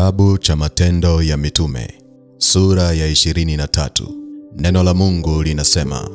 Kitabu cha Matendo ya Mitume, sura ya 23. Neno la Mungu linasema,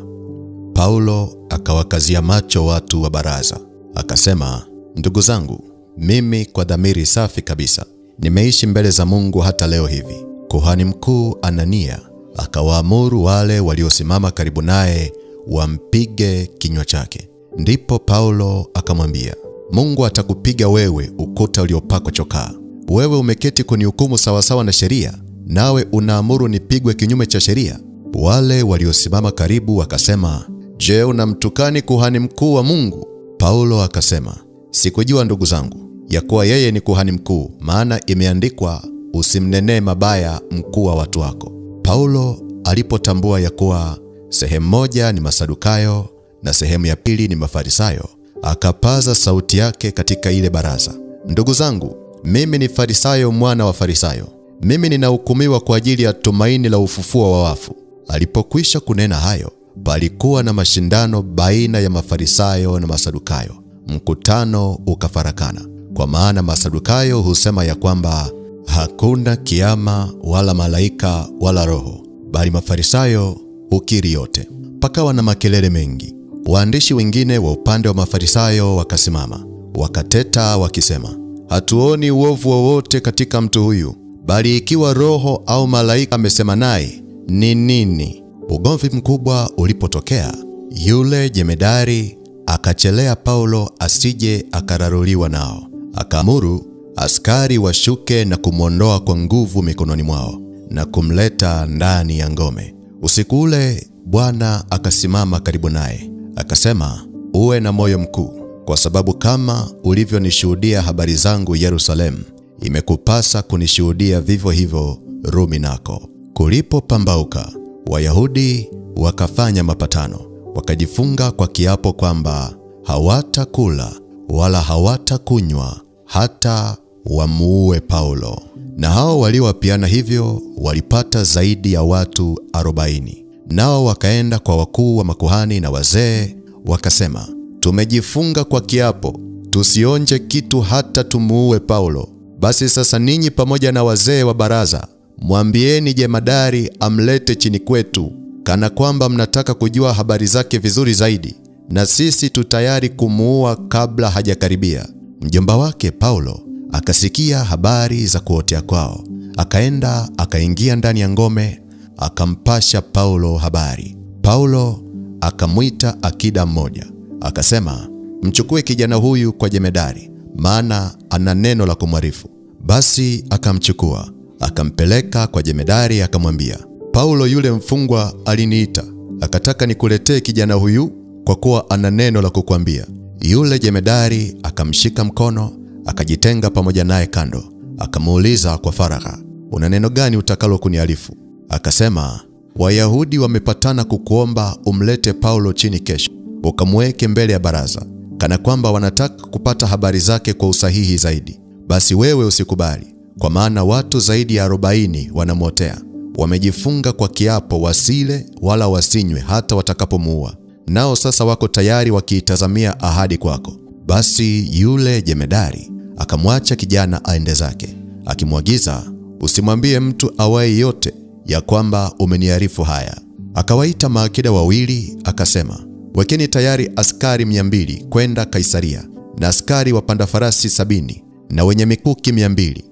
Paulo akawakazia macho watu wa baraza, akasema, ndugu zangu, mimi kwa dhamiri safi kabisa nimeishi mbele za Mungu hata leo hivi. Kuhani mkuu Anania akawaamuru wale waliosimama karibu naye wampige kinywa chake. Ndipo Paulo akamwambia, Mungu atakupiga wewe ukuta uliopakwa chokaa. Wewe umeketi kunihukumu sawasawa na sheria, nawe unaamuru nipigwe kinyume cha sheria. Wale waliosimama karibu wakasema, je, unamtukani kuhani mkuu wa Mungu? Paulo akasema, sikujua ndugu zangu, ya kuwa yeye ni kuhani mkuu, maana imeandikwa, usimnenee mabaya mkuu wa watu wako. Paulo alipotambua ya kuwa sehemu moja ni Masadukayo na sehemu ya pili ni Mafarisayo, akapaza sauti yake katika ile baraza, ndugu zangu, mimi ni Farisayo, mwana wa Farisayo. Mimi ninahukumiwa kwa ajili ya tumaini la ufufuo wa wafu. Alipokwisha kunena hayo, palikuwa na mashindano baina ya Mafarisayo na Masadukayo. Mkutano ukafarakana, kwa maana Masadukayo husema ya kwamba hakuna kiama wala malaika wala roho, bali Mafarisayo hukiri yote. Pakawa na makelele mengi. Waandishi wengine wa upande wa Mafarisayo wakasimama, wakateta wakisema, hatuoni uovu wowote katika mtu huyu, bali ikiwa roho au malaika amesema naye ni nini? Ugomvi mkubwa ulipotokea, yule jemedari akachelea Paulo asije akararuliwa nao. Akaamuru askari washuke na kumwondoa kwa nguvu mikononi mwao na kumleta ndani ya ngome. Usiku ule Bwana akasimama karibu naye, akasema, uwe na moyo mkuu, kwa sababu kama ulivyonishuhudia habari zangu Yerusalemu, imekupasa kunishuhudia vivyo hivyo Rumi nako. Kulipopambauka, Wayahudi wakafanya mapatano, wakajifunga kwa kiapo kwamba hawatakula wala hawatakunywa hata wamuue Paulo. Na hao walioapiana hivyo walipata zaidi ya watu 40. Nao wakaenda kwa wakuu wa makuhani na wazee, wakasema, tumejifunga kwa kiapo tusionje kitu hata tumuue Paulo. Basi sasa ninyi pamoja na wazee wa baraza, mwambieni jemadari amlete chini kwetu, kana kwamba mnataka kujua habari zake vizuri zaidi, na sisi tutayari kumuua kabla hajakaribia. Mjomba wake Paulo akasikia habari za kuotea kwao, akaenda akaingia ndani ya ngome, akampasha Paulo habari. Paulo akamwita akida mmoja, akasema, mchukue kijana huyu kwa jemedari, maana ana neno la kumwarifu. Basi akamchukua, akampeleka kwa jemedari, akamwambia, Paulo yule mfungwa aliniita, akataka nikuletee kijana huyu kwa kuwa ana neno la kukuambia. Yule jemedari akamshika mkono, akajitenga pamoja naye kando, akamuuliza kwa faragha, una neno gani utakalo kuniarifu? Akasema, Wayahudi wamepatana kukuomba umlete Paulo chini kesho, ukamweke mbele ya baraza, kana kwamba wanataka kupata habari zake kwa usahihi zaidi. Basi wewe usikubali, kwa maana watu zaidi ya 40 wanamwotea. Wamejifunga kwa kiapo wasile wala wasinywe hata watakapomuua. Nao sasa wako tayari wakiitazamia ahadi kwako. Basi yule jemedari akamwacha kijana aende zake, akimwagiza, usimwambie mtu awaye yote ya kwamba umeniarifu haya. Akawaita maakida wawili, akasema, wekeni tayari askari 200 kwenda Kaisaria, na askari wapanda farasi 70 na wenye mikuki 200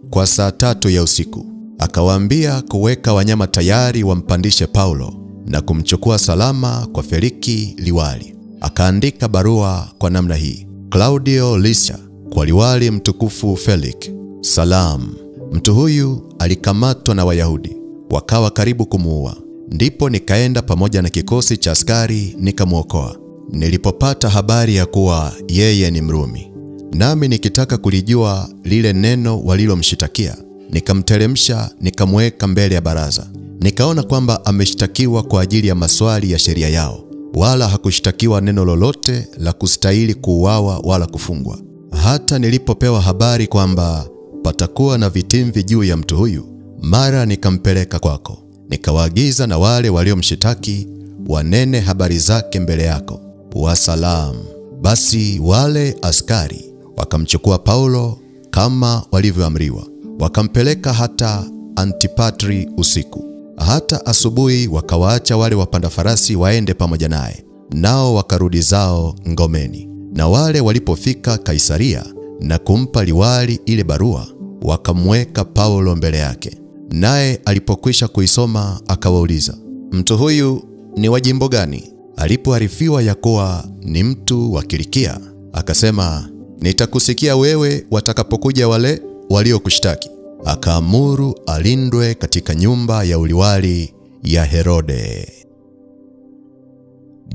kwa saa 3 ya usiku. Akawaambia kuweka wanyama tayari wampandishe Paulo na kumchukua salama kwa Feliki liwali. Akaandika barua kwa namna hii: Claudio Lysia, kwa liwali mtukufu Felix, salam. Mtu huyu alikamatwa na Wayahudi, wakawa karibu kumuua. Ndipo nikaenda pamoja na kikosi cha askari nikamwokoa, nilipopata habari ya kuwa yeye ni Mrumi. Nami nikitaka kulijua lile neno walilomshitakia, nikamteremsha nikamweka mbele ya baraza. Nikaona kwamba ameshtakiwa kwa ajili ya maswali ya sheria yao, wala hakushtakiwa neno lolote la kustahili kuuawa wala kufungwa. Hata nilipopewa habari kwamba patakuwa na vitimvi juu ya mtu huyu, mara nikampeleka kwako, nikawaagiza na wale waliomshitaki wanene habari zake mbele yako. Wasalam. Basi wale askari wakamchukua Paulo kama walivyoamriwa, wakampeleka hata Antipatri usiku. Hata asubuhi wakawaacha wale wapanda farasi waende pamoja naye, nao wakarudi zao ngomeni. Na wale walipofika Kaisaria na kumpa liwali ile barua, wakamweka Paulo mbele yake. Naye alipokwisha kuisoma akawauliza, mtu huyu ni wa jimbo gani? Alipoarifiwa ya kuwa ni mtu wa Kilikia, akasema, nitakusikia wewe watakapokuja wale waliokushtaki. Akaamuru alindwe katika nyumba ya uliwali ya Herode.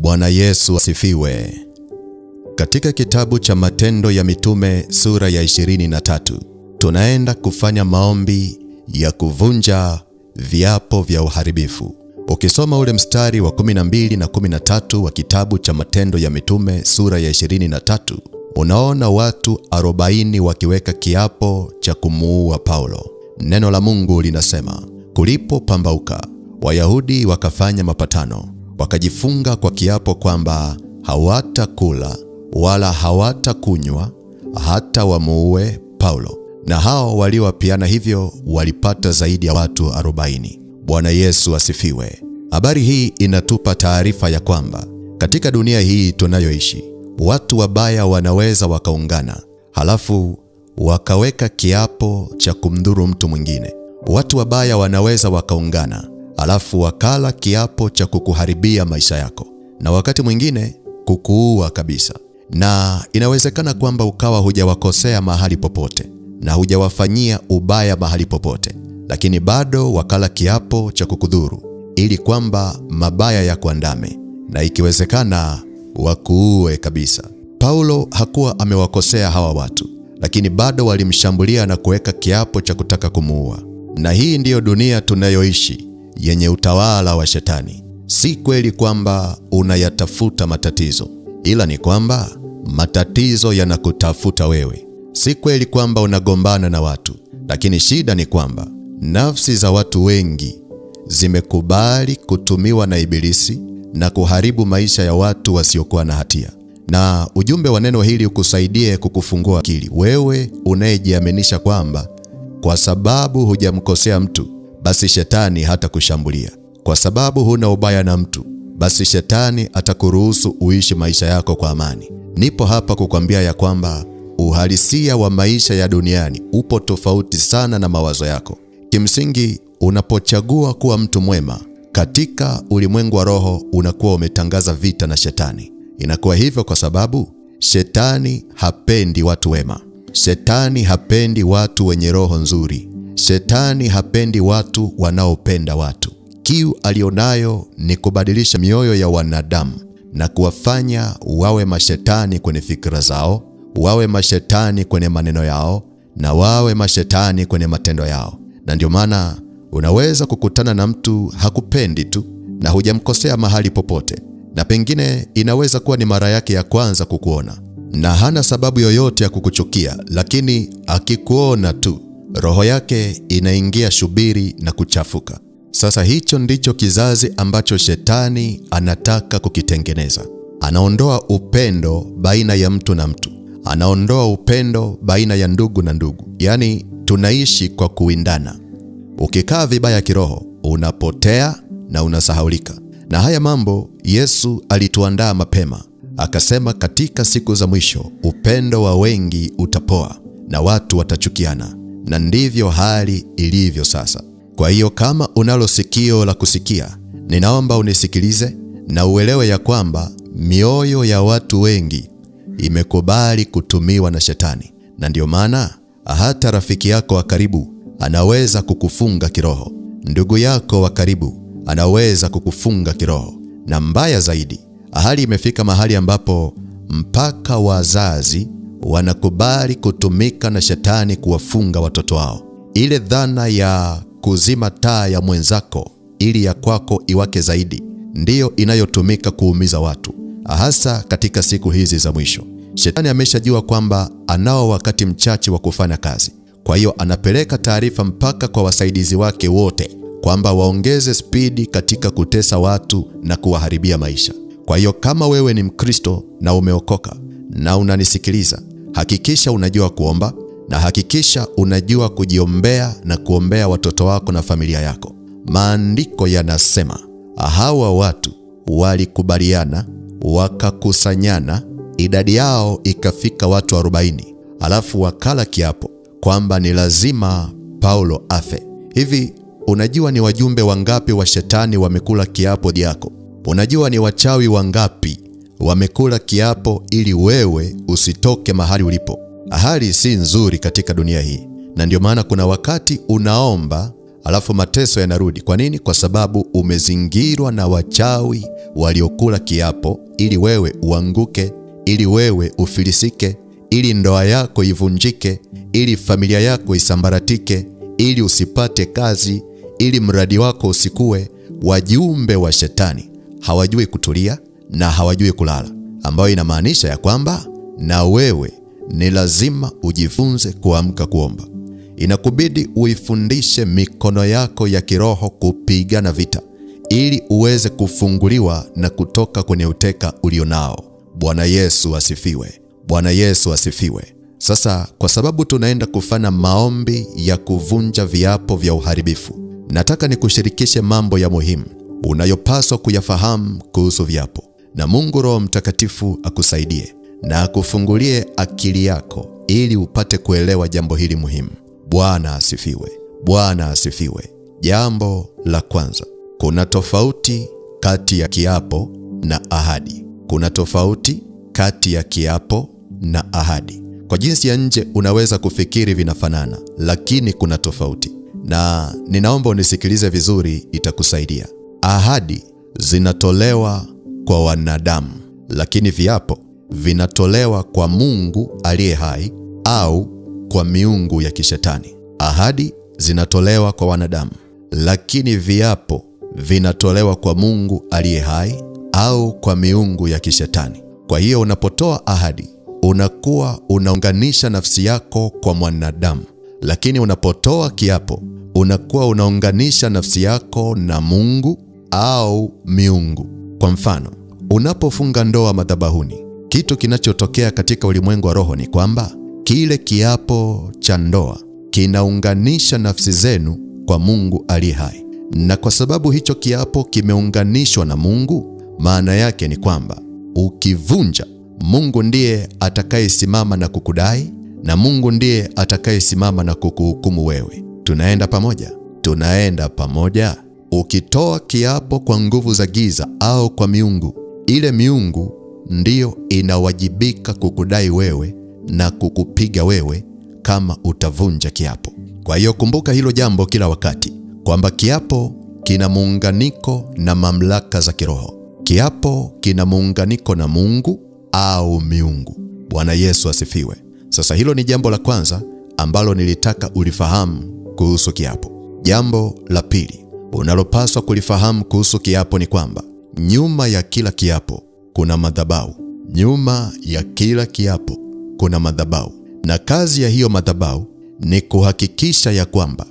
Bwana Yesu asifiwe. Katika kitabu cha Matendo ya Mitume sura ya 23, tunaenda kufanya maombi ya kuvunja viapo vya uharibifu. Ukisoma ule mstari wa 12 na 13 wa kitabu cha Matendo ya Mitume sura ya 23, unaona watu 40 wakiweka kiapo cha kumuua Paulo. Neno la Mungu linasema, kulipopambauka, Wayahudi wakafanya mapatano, wakajifunga kwa kiapo kwamba hawatakula wala hawatakunywa hata wamuue Paulo. Na hao walioapiana hivyo walipata zaidi ya watu 40. Bwana Yesu asifiwe. Habari hii inatupa taarifa ya kwamba katika dunia hii tunayoishi, watu wabaya wanaweza wakaungana, halafu wakaweka kiapo cha kumdhuru mtu mwingine. Watu wabaya wanaweza wakaungana, halafu wakala kiapo cha kukuharibia maisha yako, na wakati mwingine kukuua kabisa. Na inawezekana kwamba ukawa hujawakosea mahali popote na hujawafanyia ubaya mahali popote, lakini bado wakala kiapo cha kukudhuru ili kwamba mabaya ya kuandame na ikiwezekana wakuue kabisa. Paulo hakuwa amewakosea hawa watu, lakini bado walimshambulia na kuweka kiapo cha kutaka kumuua. Na hii ndiyo dunia tunayoishi, yenye utawala wa Shetani. Si kweli kwamba unayatafuta matatizo, ila ni kwamba matatizo yanakutafuta wewe. Si kweli kwamba unagombana na watu, lakini shida ni kwamba nafsi za watu wengi zimekubali kutumiwa na Ibilisi na kuharibu maisha ya watu wasiokuwa na hatia. Na ujumbe wa neno hili ukusaidie kukufungua akili, wewe unayejiaminisha kwamba kwa sababu hujamkosea mtu, basi Shetani hata kushambulia. Kwa sababu huna ubaya na mtu, basi Shetani atakuruhusu uishi maisha yako kwa amani. Nipo hapa kukwambia ya kwamba uhalisia wa maisha ya duniani upo tofauti sana na mawazo yako. Kimsingi, unapochagua kuwa mtu mwema katika ulimwengu wa roho, unakuwa umetangaza vita na Shetani. Inakuwa hivyo kwa sababu Shetani hapendi watu wema. Shetani hapendi watu wenye roho nzuri. Shetani hapendi watu wanaopenda watu. Kiu alionayo ni kubadilisha mioyo ya wanadamu na kuwafanya wawe mashetani kwenye fikra zao, wawe mashetani kwenye maneno yao, na wawe mashetani kwenye matendo yao. Na ndio maana unaweza kukutana na mtu hakupendi tu na hujamkosea mahali popote, na pengine inaweza kuwa ni mara yake ya kwanza kukuona na hana sababu yoyote ya kukuchukia, lakini akikuona tu roho yake inaingia shubiri na kuchafuka. Sasa hicho ndicho kizazi ambacho Shetani anataka kukitengeneza. Anaondoa upendo baina ya mtu na mtu. Anaondoa upendo baina ya ndugu na ndugu. Yaani tunaishi kwa kuwindana. Ukikaa vibaya kiroho, unapotea na unasahaulika. Na haya mambo Yesu alituandaa mapema. Akasema katika siku za mwisho upendo wa wengi utapoa na watu watachukiana. Na ndivyo hali ilivyo sasa. Kwa hiyo kama unalo sikio la kusikia, ninaomba unisikilize na uelewe ya kwamba mioyo ya watu wengi imekubali kutumiwa na Shetani. Na ndio maana hata rafiki yako wa karibu anaweza kukufunga kiroho. Ndugu yako wa karibu anaweza kukufunga kiroho. Na mbaya zaidi, hali imefika mahali ambapo mpaka wazazi wanakubali kutumika na Shetani kuwafunga watoto wao. Ile dhana ya kuzima taa ya mwenzako ili ya kwako iwake zaidi ndiyo inayotumika kuumiza watu, hasa katika siku hizi za mwisho. Shetani ameshajua kwamba anao wakati mchache wa kufanya kazi. Kwa hiyo anapeleka taarifa mpaka kwa wasaidizi wake wote kwamba waongeze spidi katika kutesa watu na kuwaharibia maisha. Kwa hiyo kama wewe ni Mkristo na umeokoka na unanisikiliza, hakikisha unajua kuomba na hakikisha unajua kujiombea na kuombea watoto wako na familia yako. Maandiko yanasema hawa watu walikubaliana, wakakusanyana, idadi yao ikafika watu 40, alafu wakala kiapo kwamba ni lazima Paulo afe. Hivi unajua ni wajumbe wangapi wa shetani wamekula kiapo yako? Unajua ni wachawi wangapi wamekula kiapo ili wewe usitoke mahali ulipo? Hali si nzuri katika dunia hii, na ndio maana kuna wakati unaomba alafu mateso yanarudi. Kwa nini? Kwa sababu umezingirwa na wachawi waliokula kiapo ili wewe uanguke, ili wewe ufilisike, ili ndoa yako ivunjike, ili familia yako isambaratike, ili usipate kazi, ili mradi wako usikue. Wajumbe wa shetani hawajui kutulia na hawajui kulala, ambayo inamaanisha ya kwamba na wewe ni lazima ujifunze kuamka kuomba. Inakubidi uifundishe mikono yako ya kiroho kupigana vita ili uweze kufunguliwa na kutoka kwenye uteka ulionao. Bwana Yesu asifiwe. Bwana Yesu asifiwe. Sasa kwa sababu tunaenda kufanya maombi ya kuvunja viapo vya uharibifu, nataka nikushirikishe mambo ya muhimu unayopaswa kuyafahamu kuhusu viapo, na Mungu Roho Mtakatifu akusaidie na akufungulie akili yako ili upate kuelewa jambo hili muhimu. Bwana asifiwe. Bwana asifiwe. Jambo la kwanza, kuna tofauti kati ya kiapo na ahadi. Kuna tofauti kati ya kiapo na ahadi. Kwa jinsi ya nje unaweza kufikiri vinafanana, lakini kuna tofauti. Na ninaomba unisikilize vizuri, itakusaidia. Ahadi zinatolewa kwa wanadamu, lakini viapo vinatolewa kwa Mungu aliye hai au kwa miungu ya kishetani. Ahadi zinatolewa kwa wanadamu, lakini viapo vinatolewa kwa Mungu aliye hai au kwa miungu ya kishetani. Kwa hiyo unapotoa ahadi, unakuwa unaunganisha nafsi yako kwa mwanadamu, lakini unapotoa kiapo, unakuwa unaunganisha nafsi yako na Mungu au miungu. Kwa mfano, unapofunga ndoa madhabahuni, kitu kinachotokea katika ulimwengu wa roho ni kwamba kile kiapo cha ndoa kinaunganisha nafsi zenu kwa Mungu aliye hai. Na kwa sababu hicho kiapo kimeunganishwa na Mungu, maana yake ni kwamba ukivunja, Mungu ndiye atakayesimama na kukudai, na Mungu ndiye atakayesimama na kukuhukumu wewe. Tunaenda pamoja? Tunaenda pamoja. Ukitoa kiapo kwa nguvu za giza au kwa miungu, ile miungu ndiyo inawajibika kukudai wewe na kukupiga wewe kama utavunja kiapo. Kwa hiyo kumbuka hilo jambo kila wakati, kwamba kiapo kina muunganiko na mamlaka za kiroho. Kiapo kina muunganiko na Mungu au miungu. Bwana Yesu asifiwe. Sasa hilo ni jambo la kwanza ambalo nilitaka ulifahamu kuhusu kiapo. Jambo la pili unalopaswa kulifahamu kuhusu kiapo ni kwamba nyuma ya kila kiapo kuna madhabahu. Nyuma ya kila kiapo kuna madhabahu, na kazi ya hiyo madhabahu ni kuhakikisha ya kwamba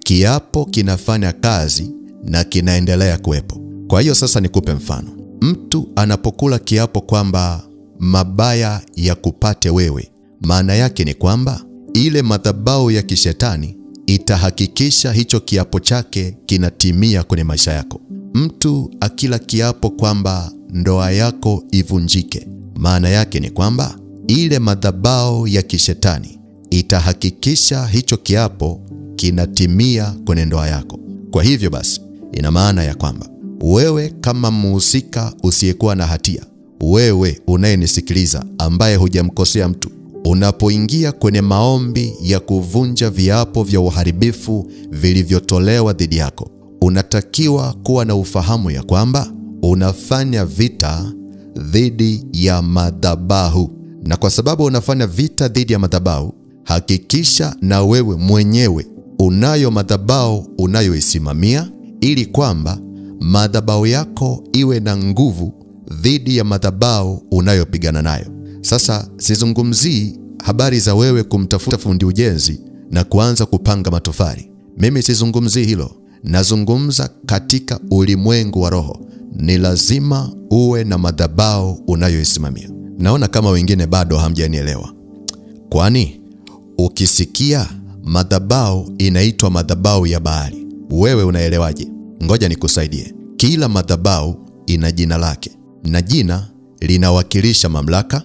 kiapo kinafanya kazi na kinaendelea kuwepo. Kwa hiyo sasa nikupe mfano. Mtu anapokula kiapo kwamba mabaya ya kupate wewe, maana yake ni kwamba ile madhabahu ya kishetani itahakikisha hicho kiapo chake kinatimia kwenye maisha yako. Mtu akila kiapo kwamba ndoa yako ivunjike, maana yake ni kwamba ile madhabahu ya kishetani itahakikisha hicho kiapo kinatimia kwenye ndoa yako. Kwa hivyo basi, ina maana ya kwamba wewe kama mhusika usiyekuwa na hatia, wewe unayenisikiliza ambaye hujamkosea mtu, unapoingia kwenye maombi ya kuvunja viapo vya uharibifu vilivyotolewa dhidi yako, unatakiwa kuwa na ufahamu ya kwamba unafanya vita dhidi ya madhabahu. Na kwa sababu unafanya vita dhidi ya madhabahu, hakikisha na wewe mwenyewe unayo madhabahu unayoisimamia, ili kwamba madhabahu yako iwe na nguvu dhidi ya madhabahu unayopigana nayo. Sasa sizungumzii habari za wewe kumtafuta fundi ujenzi na kuanza kupanga matofali. Mimi sizungumzii hilo. Nazungumza katika ulimwengu wa roho. Ni lazima uwe na madhabahu unayoisimamia. Naona kama wengine bado hamjanielewa. Kwani ukisikia madhabahu inaitwa madhabahu ya Baali, wewe unaelewaje? Ngoja nikusaidie. Kila madhabahu ina jina lake, na jina linawakilisha mamlaka,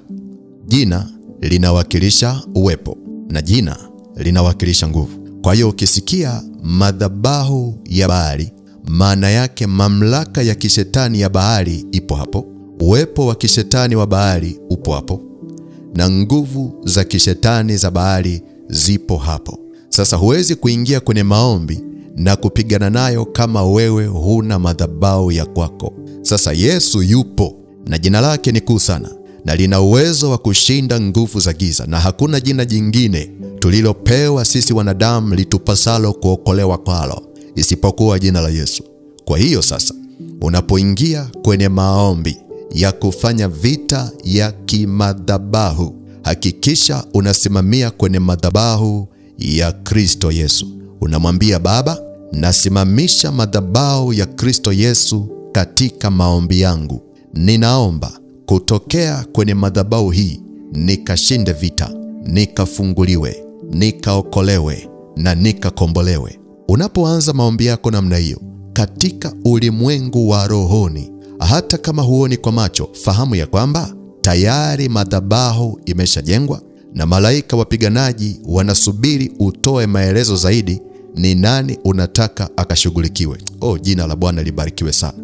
jina linawakilisha uwepo, na jina linawakilisha nguvu. Kwa hiyo ukisikia madhabahu ya Baali, maana yake mamlaka ya kishetani ya Baali ipo hapo, uwepo wa kishetani wa Baali upo hapo, na nguvu za kishetani za Baali zipo hapo. Sasa huwezi kuingia kwenye maombi na kupigana nayo kama wewe huna madhabahu ya kwako. Sasa Yesu yupo na jina lake ni kuu sana na lina uwezo wa kushinda nguvu za giza, na hakuna jina jingine tulilopewa sisi wanadamu litupasalo kuokolewa kwalo isipokuwa jina la Yesu. Kwa hiyo sasa, unapoingia kwenye maombi ya kufanya vita ya kimadhabahu, hakikisha unasimamia kwenye madhabahu ya Kristo Yesu. Unamwambia Baba, nasimamisha madhabahu ya Kristo Yesu katika maombi yangu. Ninaomba kutokea kwenye madhabahu hii nikashinde vita, nikafunguliwe, nikaokolewe na nikakombolewe. Unapoanza maombi yako namna hiyo katika ulimwengu wa rohoni, hata kama huoni kwa macho, fahamu ya kwamba tayari madhabahu imeshajengwa na malaika wapiganaji wanasubiri utoe maelezo zaidi ni nani unataka akashughulikiwe. Jina la Bwana libarikiwe sana.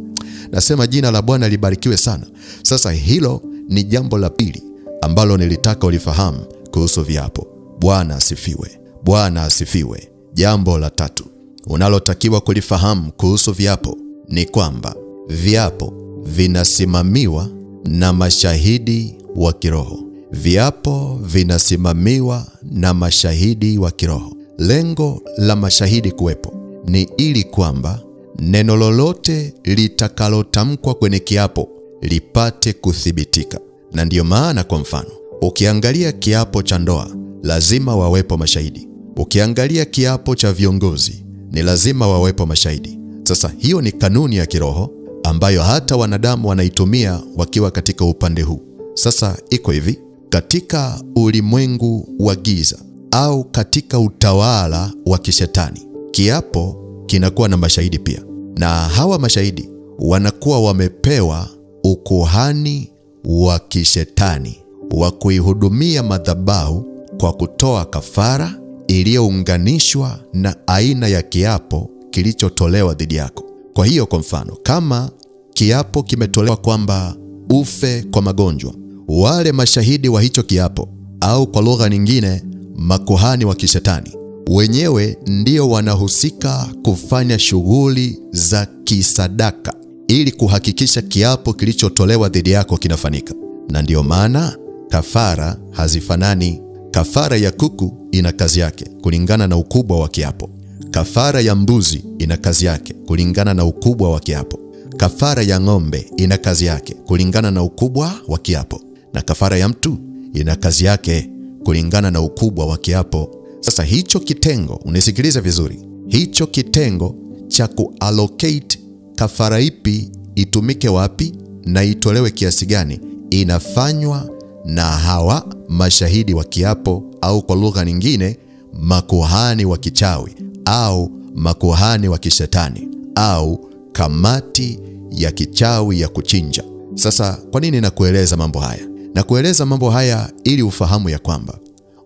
Nasema jina la Bwana libarikiwe sana. Sasa hilo ni jambo la pili ambalo nilitaka ulifahamu kuhusu viapo. Bwana asifiwe. Bwana asifiwe. Jambo la tatu unalotakiwa kulifahamu kuhusu viapo ni kwamba viapo vinasimamiwa na mashahidi wa kiroho. Viapo vinasimamiwa na mashahidi wa kiroho. Lengo la mashahidi kuwepo ni ili kwamba neno lolote litakalotamkwa kwenye kiapo lipate kuthibitika. Na ndiyo maana, kwa mfano, ukiangalia kiapo cha ndoa lazima wawepo mashahidi. Ukiangalia kiapo cha viongozi ni lazima wawepo mashahidi. Sasa hiyo ni kanuni ya kiroho ambayo hata wanadamu wanaitumia wakiwa katika upande huu. Sasa iko hivi, katika ulimwengu wa giza au katika utawala wa kishetani, kiapo kinakuwa na mashahidi pia, na hawa mashahidi wanakuwa wamepewa ukuhani wa kishetani wa kuihudumia madhabahu kwa kutoa kafara iliyounganishwa na aina ya kiapo kilichotolewa dhidi yako. Kwa hiyo, kwa mfano, kama kiapo kimetolewa kwamba ufe kwa magonjwa, wale mashahidi wa hicho kiapo, au kwa lugha nyingine makuhani wa kishetani, wenyewe ndio wanahusika kufanya shughuli za kisadaka ili kuhakikisha kiapo kilichotolewa dhidi yako kinafanyika. Na ndiyo maana kafara hazifanani. Kafara ya kuku ina kazi yake kulingana na ukubwa wa kiapo. Kafara ya mbuzi ina kazi yake kulingana na ukubwa wa kiapo. Kafara ya ng'ombe ina kazi yake kulingana na ukubwa wa kiapo. Na kafara ya mtu ina kazi yake kulingana na ukubwa wa kiapo. Sasa hicho kitengo, unisikilize vizuri, hicho kitengo cha kuallocate kafara ipi itumike wapi na itolewe kiasi gani, inafanywa na hawa mashahidi wa kiapo, au kwa lugha nyingine makuhani wa kichawi au makuhani wa kishetani au kamati ya kichawi ya kuchinja. Sasa kwa nini nakueleza mambo haya? Nakueleza mambo haya ili ufahamu ya kwamba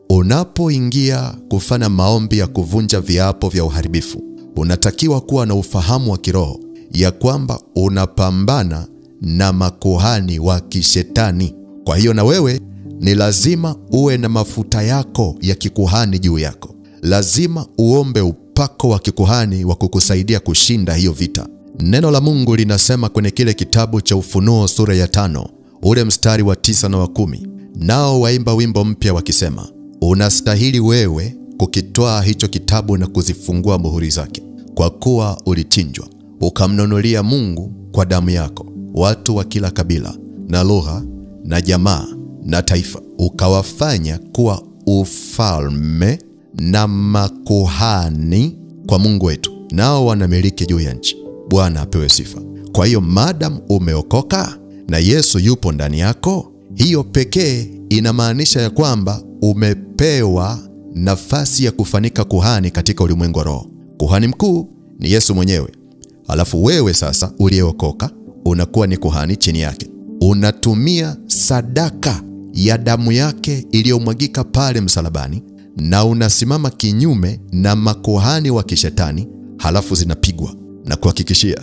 unapoingia kufanya maombi ya kuvunja viapo vya uharibifu, unatakiwa kuwa na ufahamu wa kiroho ya kwamba unapambana na makuhani wa kishetani. Kwa hiyo na wewe ni lazima uwe na mafuta yako ya kikuhani juu yako. Lazima uombe upako wa kikuhani wa kukusaidia kushinda hiyo vita. Neno la Mungu linasema kwenye kile kitabu cha Ufunuo sura ya 5, ule mstari wa 9 na wa 10, nao waimba wimbo mpya wakisema, unastahili wewe kukitwaa hicho kitabu na kuzifungua muhuri zake, kwa kuwa ulichinjwa ukamnunulia Mungu kwa damu yako watu wa kila kabila na lugha na jamaa na taifa, ukawafanya kuwa ufalme na makuhani kwa Mungu wetu, nao wanamiliki juu ya nchi. Bwana apewe sifa. Kwa hiyo madam umeokoka na Yesu yupo ndani yako, hiyo pekee inamaanisha ya kwamba umepewa nafasi ya kufanyika kuhani katika ulimwengu wa roho. Kuhani mkuu ni Yesu mwenyewe. Alafu wewe sasa uliyeokoka unakuwa ni kuhani chini yake. Unatumia sadaka ya damu yake iliyomwagika pale msalabani, na unasimama kinyume na makuhani wa kishetani, halafu zinapigwa. Na kuhakikishia,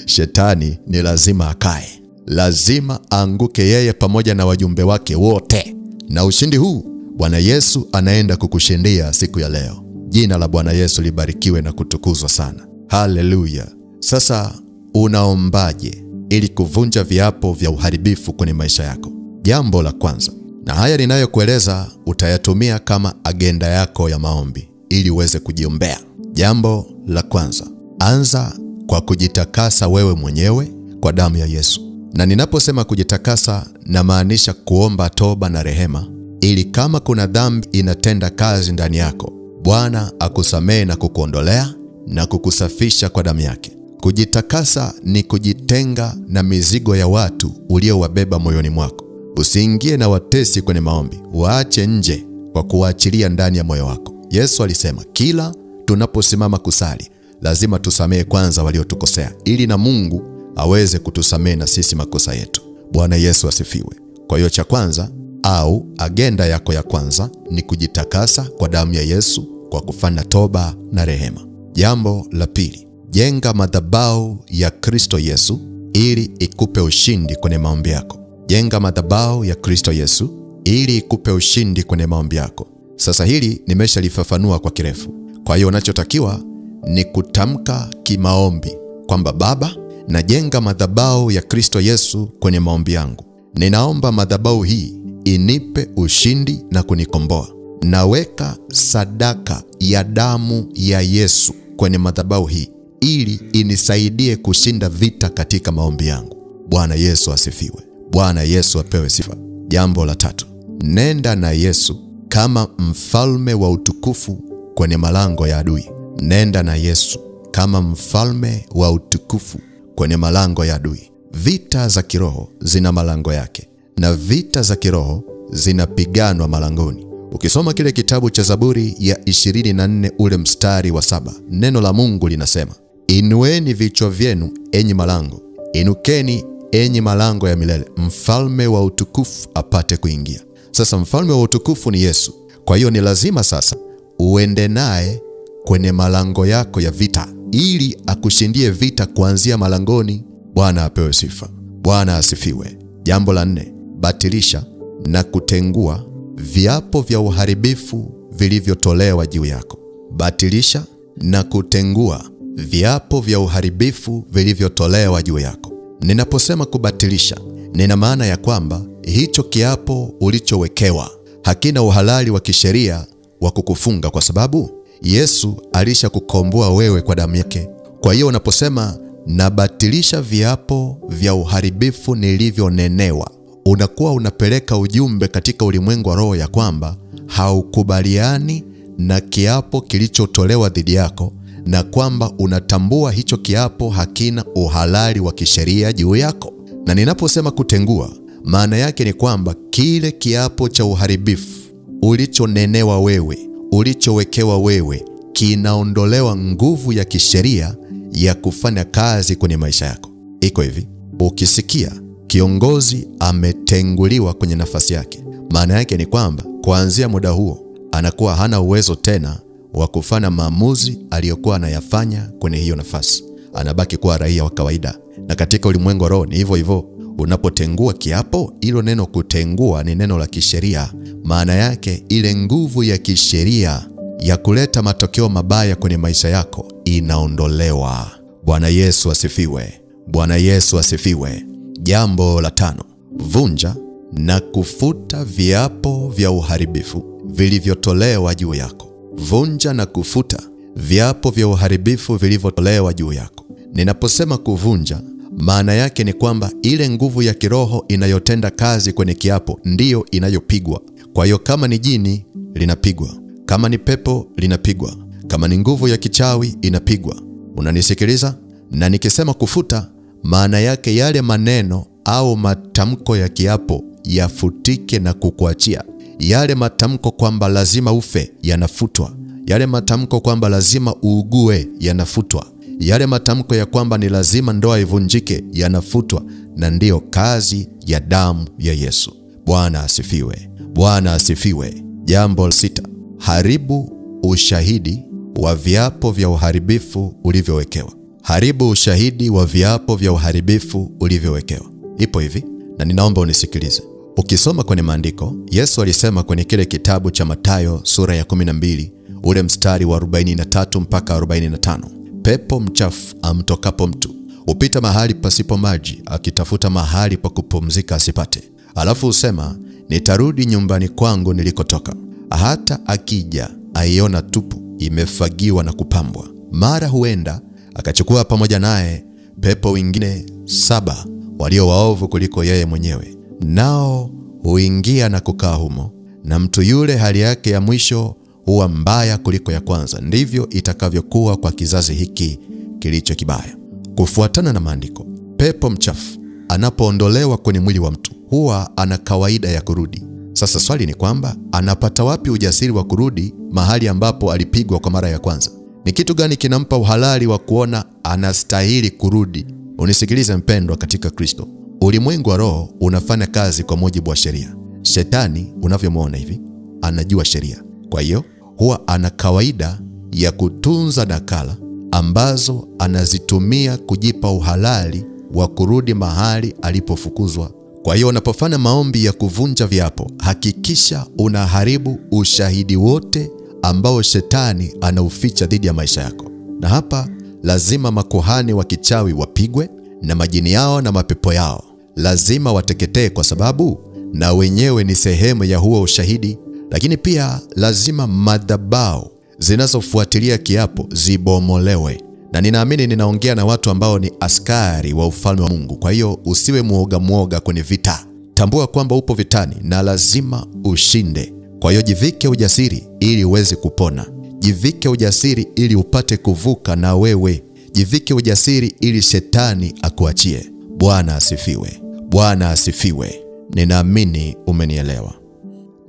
shetani ni lazima akae. Lazima aanguke yeye pamoja na wajumbe wake wote. Na ushindi huu Bwana Yesu anaenda kukushindia siku ya leo. Jina la Bwana Yesu libarikiwe na kutukuzwa sana. Haleluya. Sasa unaombaje ili kuvunja viapo vya uharibifu kwenye maisha yako? Jambo la kwanza, na haya ninayokueleza utayatumia kama agenda yako ya maombi ili uweze kujiombea. Jambo la kwanza, anza kwa kujitakasa wewe mwenyewe kwa damu ya Yesu. Na ninaposema kujitakasa, namaanisha kuomba toba na rehema, ili kama kuna dhambi inatenda kazi ndani yako, Bwana akusamehe na kukuondolea na kukusafisha kwa damu yake. Kujitakasa ni kujitenga na mizigo ya watu uliowabeba moyoni mwako. Usiingie na watesi kwenye maombi, waache nje kwa kuachilia ndani ya moyo wako. Yesu alisema kila tunaposimama kusali, lazima tusamehe kwanza waliotukosea, ili na Mungu aweze kutusamehe na sisi makosa yetu. Bwana Yesu asifiwe. Kwa hiyo cha kwanza au agenda yako ya kwanza ni kujitakasa kwa damu ya Yesu kwa kufanya toba na rehema. Jambo la pili, jenga madhabahu ya Kristo Yesu ili ikupe ushindi kwenye maombi yako. Jenga madhabahu ya Kristo Yesu ili ikupe ushindi kwenye maombi yako. Sasa hili nimeshalifafanua kwa kirefu. Kwa hiyo unachotakiwa ni kutamka kimaombi kwamba Baba, najenga madhabahu ya Kristo Yesu kwenye maombi yangu. Ninaomba madhabahu hii inipe ushindi na kunikomboa. Naweka sadaka ya damu ya Yesu kwenye madhabahu hii ili inisaidie kushinda vita katika maombi yangu. Bwana Yesu asifiwe. Bwana Yesu apewe sifa. Jambo la tatu, nenda na Yesu kama mfalme wa utukufu kwenye malango ya adui. Nenda na Yesu kama mfalme wa utukufu kwenye malango ya adui. Vita za kiroho zina malango yake, na vita za kiroho zinapiganwa malangoni. Ukisoma kile kitabu cha Zaburi ya 24 ule mstari wa 7, neno la Mungu linasema, inueni vichwa vyenu enyi malango, inukeni enyi malango ya milele, mfalme wa utukufu apate kuingia. Sasa mfalme wa utukufu ni Yesu. Kwa hiyo ni lazima sasa uende naye kwenye malango yako ya vita ili akushindie vita kuanzia malangoni. Bwana apewe sifa. Bwana asifiwe. Jambo la 4, batilisha na kutengua viapo vya uharibifu vilivyotolewa juu yako. Batilisha na kutengua viapo vya uharibifu vilivyotolewa juu yako. Ninaposema kubatilisha, nina maana ya kwamba hicho kiapo ulichowekewa hakina uhalali wa kisheria wa kukufunga, kwa sababu Yesu alisha kukomboa wewe kwa damu yake. Kwa hiyo unaposema nabatilisha viapo vya uharibifu nilivyonenewa, unakuwa unapeleka ujumbe katika ulimwengu wa roho ya kwamba haukubaliani na kiapo kilichotolewa dhidi yako, na kwamba unatambua hicho kiapo hakina uhalali wa kisheria juu yako. Na ninaposema kutengua, maana yake ni kwamba kile kiapo cha uharibifu ulichonenewa wewe, ulichowekewa wewe, kinaondolewa nguvu ya kisheria ya kufanya kazi kwenye maisha yako. Iko hivi, ukisikia kiongozi ametenguliwa kwenye nafasi yake, maana yake ni kwamba kuanzia muda huo anakuwa hana uwezo tena wa kufanya maamuzi aliyokuwa anayafanya kwenye hiyo nafasi. Anabaki kuwa raia wa kawaida. Na katika ulimwengu wa roho ni hivyo hivyo. Unapotengua kiapo, hilo neno kutengua ni neno la kisheria. Maana yake ile nguvu ya kisheria ya kuleta matokeo mabaya kwenye maisha yako inaondolewa. Bwana Yesu asifiwe. Bwana Yesu asifiwe. Jambo la 5, vunja na kufuta viapo vya uharibifu vilivyotolewa juu yako. Vunja na kufuta viapo vya uharibifu vilivyotolewa juu yako. Ninaposema kuvunja, maana yake ni kwamba ile nguvu ya kiroho inayotenda kazi kwenye kiapo ndiyo inayopigwa. Kwa hiyo kama ni jini linapigwa, kama ni pepo linapigwa, kama ni nguvu ya kichawi inapigwa. Unanisikiliza? Na nikisema kufuta, maana yake yale maneno au matamko ya kiapo yafutike na kukuachia. Yale matamko kwamba lazima ufe yanafutwa. Yale matamko kwamba lazima uugue yanafutwa. Yale matamko ya kwamba ni lazima ndoa ivunjike yanafutwa, na ndiyo kazi ya damu ya Yesu. Bwana asifiwe. Bwana asifiwe. Jambo 6. Haribu ushahidi wa viapo vya uharibifu ulivyowekewa. Haribu ushahidi wa viapo vya uharibifu ulivyowekewa. Ipo hivi, na ninaomba unisikilize. Ukisoma kwenye maandiko, Yesu alisema kwenye kile kitabu cha Mathayo sura ya 12, ule mstari wa 43 mpaka 45. Pepo mchafu amtokapo mtu upita mahali pasipo maji, akitafuta mahali pa kupumzika asipate. Alafu usema, nitarudi nyumbani kwangu nilikotoka. Hata akija aiona tupu, imefagiwa na kupambwa. Mara huenda akachukua pamoja naye pepo wengine 7 walio waovu kuliko yeye mwenyewe, nao huingia na kukaa humo, na mtu yule hali yake ya mwisho huwa mbaya kuliko ya kwanza. Ndivyo itakavyokuwa kwa kizazi hiki kilicho kibaya. Kufuatana na maandiko, pepo mchafu anapoondolewa kwenye mwili wa mtu huwa ana kawaida ya kurudi. Sasa swali ni kwamba anapata wapi ujasiri wa kurudi mahali ambapo alipigwa kwa mara ya kwanza? Ni kitu gani kinampa uhalali wa kuona anastahili kurudi? Unisikilize mpendwa katika Kristo. Ulimwengu wa roho unafanya kazi kwa mujibu wa sheria. Shetani unavyomwona hivi, anajua sheria. Kwa hiyo huwa ana kawaida ya kutunza nakala ambazo anazitumia kujipa uhalali wa kurudi mahali alipofukuzwa. Kwa hiyo unapofanya maombi ya kuvunja viapo, hakikisha unaharibu ushahidi wote ambao shetani anauficha dhidi ya maisha yako. Na hapa lazima makuhani wa kichawi wapigwe, na majini yao na mapepo yao lazima wateketee, kwa sababu na wenyewe ni sehemu ya huo ushahidi. Lakini pia lazima madhabahu zinazofuatilia kiapo zibomolewe. Na ninaamini ninaongea na watu ambao ni askari wa ufalme wa Mungu. Kwa hiyo usiwe muoga kwenye vita. Tambua kwamba upo vitani na lazima ushinde. Kwa hiyo jivike ujasiri ili uweze kupona. Jivike ujasiri ili upate kuvuka na wewe. Jivike ujasiri ili shetani akuachie. Bwana asifiwe. Bwana asifiwe. Ninaamini umenielewa.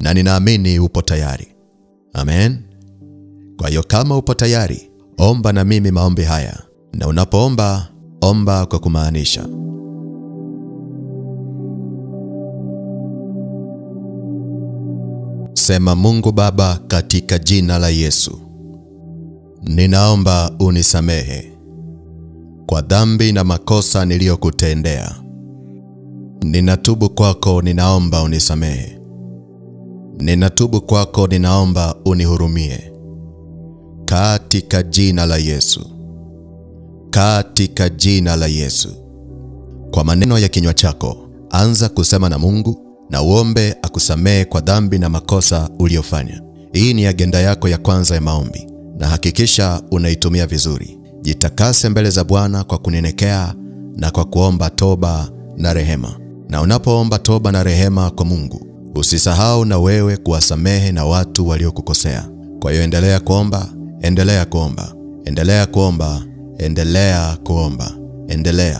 Na ninaamini upo tayari. Amen. Kwa hiyo kama upo tayari, omba na mimi maombi haya. Na unapoomba, omba kwa kumaanisha. Sema, Mungu Baba, katika jina la Yesu, ninaomba unisamehe kwa dhambi na makosa niliyokutendea. Ninatubu kwako, ninaomba unisamehe. Ninatubu kwako, ninaomba unihurumie. Katika jina la Yesu. Katika jina la Yesu. Kwa maneno ya kinywa chako, anza kusema na Mungu na uombe akusamehe kwa dhambi na makosa uliyofanya. Hii ni agenda yako ya kwanza ya maombi, na hakikisha unaitumia vizuri. Jitakase mbele za Bwana kwa kunyenyekea na kwa kuomba toba na rehema. Na unapoomba toba na rehema kwa Mungu, usisahau na wewe kuwasamehe na watu waliokukosea. Kwa hiyo endelea kuomba, endelea kuomba, endelea kuomba, endelea kuomba, endelea.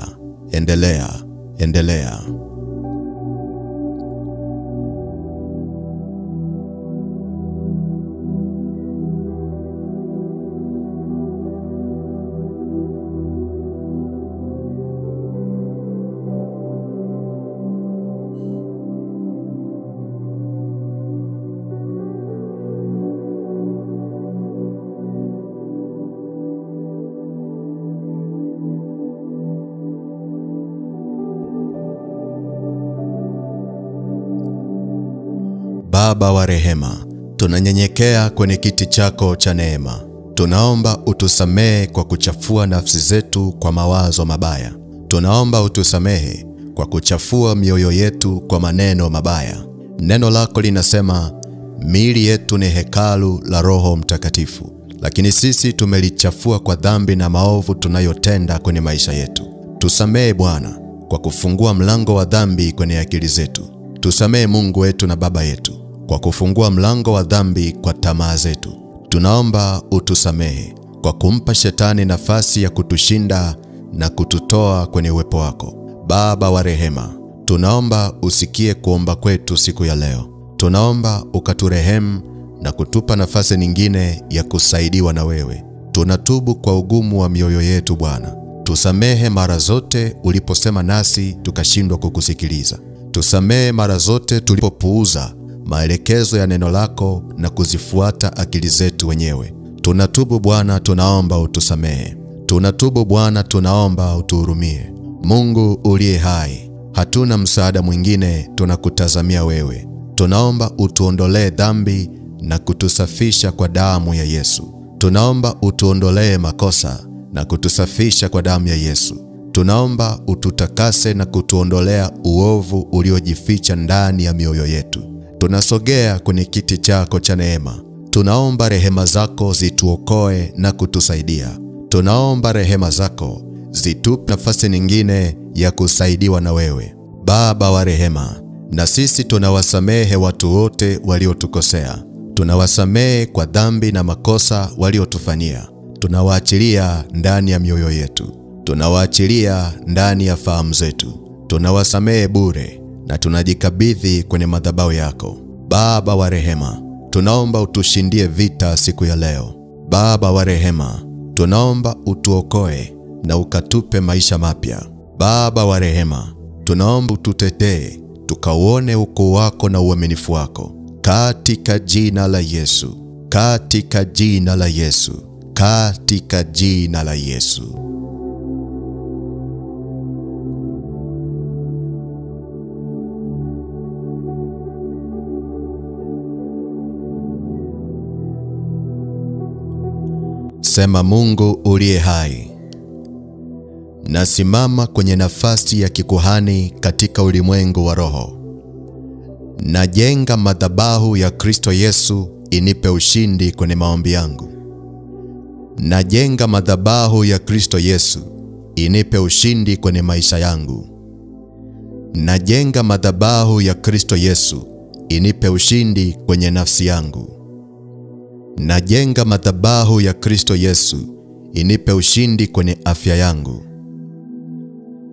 Baba wa rehema, tunanyenyekea kwenye kiti chako cha neema. Tunaomba utusamehe kwa kuchafua nafsi zetu kwa mawazo mabaya. Tunaomba utusamehe kwa kuchafua mioyo yetu kwa maneno mabaya. Neno lako linasema miili yetu ni hekalu la Roho Mtakatifu, lakini sisi tumelichafua kwa dhambi na maovu tunayotenda kwenye maisha yetu. Tusamehe Bwana kwa kufungua mlango wa dhambi kwenye akili zetu. Tusamehe Mungu wetu na Baba yetu kwa kufungua mlango wa dhambi kwa tamaa zetu. Tunaomba utusamehe kwa kumpa shetani nafasi ya kutushinda na kututoa kwenye uwepo wako. Baba wa rehema, tunaomba usikie kuomba kwetu siku ya leo. Tunaomba ukaturehemu na kutupa nafasi nyingine ya kusaidiwa na wewe. Tunatubu kwa ugumu wa mioyo yetu Bwana. Tusamehe mara zote uliposema nasi tukashindwa kukusikiliza. Tusamehe mara zote tulipopuuza maelekezo ya neno lako na kuzifuata akili zetu wenyewe. Tunatubu Bwana, tunaomba utusamehe. Tunatubu Bwana, tunaomba utuhurumie. Mungu uliye hai, hatuna msaada mwingine, tunakutazamia wewe. Tunaomba utuondolee dhambi na kutusafisha kwa damu ya Yesu. Tunaomba utuondolee makosa na kutusafisha kwa damu ya Yesu. Tunaomba ututakase na kutuondolea uovu uliojificha ndani ya mioyo yetu. Tunasogea kwenye kiti chako cha neema. Tunaomba rehema zako zituokoe na kutusaidia. Tunaomba rehema zako zitupe nafasi nyingine ya kusaidiwa na wewe. Baba wa rehema, na sisi tunawasamehe watu wote waliotukosea. Tunawasamehe kwa dhambi na makosa waliotufanyia. Tunawaachilia ndani ya mioyo yetu. Tunawaachilia ndani ya fahamu zetu. Tunawasamehe bure na tunajikabidhi kwenye madhabahu yako. Baba wa rehema, tunaomba utushindie vita siku ya leo. Baba wa rehema, tunaomba utuokoe na ukatupe maisha mapya. Baba wa rehema, tunaomba ututetee, tukauone ukuu wako na uaminifu wako. Katika jina la Yesu, katika jina la Yesu, katika jina la Yesu. Sema: Mungu uliye hai, nasimama kwenye nafasi ya kikuhani katika ulimwengu wa roho. Najenga madhabahu ya Kristo Yesu inipe ushindi kwenye maombi yangu. Najenga madhabahu ya Kristo Yesu inipe ushindi kwenye maisha yangu. Najenga madhabahu ya Kristo Yesu inipe ushindi kwenye nafsi yangu. Najenga madhabahu ya Kristo Yesu inipe ushindi kwenye afya yangu.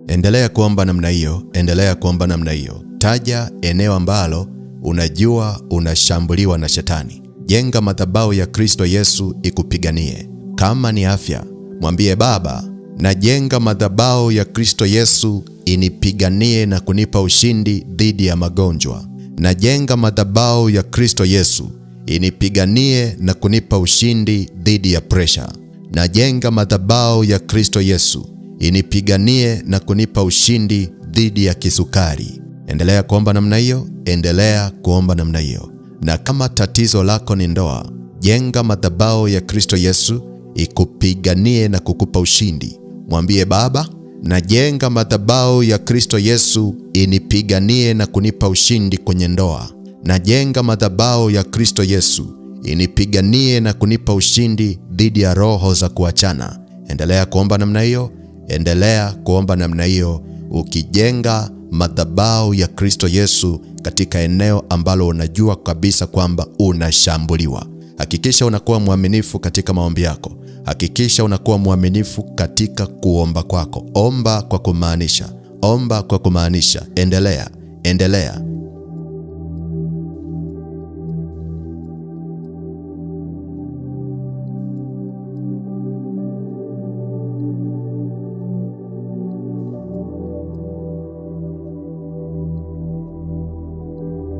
Endelea kuomba namna hiyo, endelea kuomba namna hiyo. Taja eneo ambalo unajua unashambuliwa na shetani. Jenga madhabahu ya Kristo Yesu ikupiganie. Kama ni afya, mwambie Baba, najenga madhabahu ya Kristo Yesu inipiganie na kunipa ushindi dhidi ya magonjwa. Najenga madhabahu ya Kristo Yesu inipiganie na kunipa ushindi dhidi ya presha. Najenga madhabahu ya Kristo Yesu inipiganie na kunipa ushindi dhidi ya kisukari. Endelea kuomba namna hiyo, endelea kuomba namna hiyo. Na kama tatizo lako ni ndoa, jenga madhabahu ya Kristo Yesu ikupiganie na kukupa ushindi. Mwambie Baba, najenga madhabahu ya Kristo Yesu inipiganie na kunipa ushindi kwenye ndoa. Najenga madhabahu ya Kristo Yesu inipiganie na kunipa ushindi dhidi ya roho za kuachana. Endelea kuomba namna hiyo, endelea kuomba namna hiyo, ukijenga madhabahu ya Kristo Yesu katika eneo ambalo unajua kabisa kwamba unashambuliwa. Hakikisha unakuwa mwaminifu katika maombi yako. Hakikisha unakuwa mwaminifu katika kuomba kwako. Omba kwa kumaanisha. Omba kwa kumaanisha. Endelea, endelea.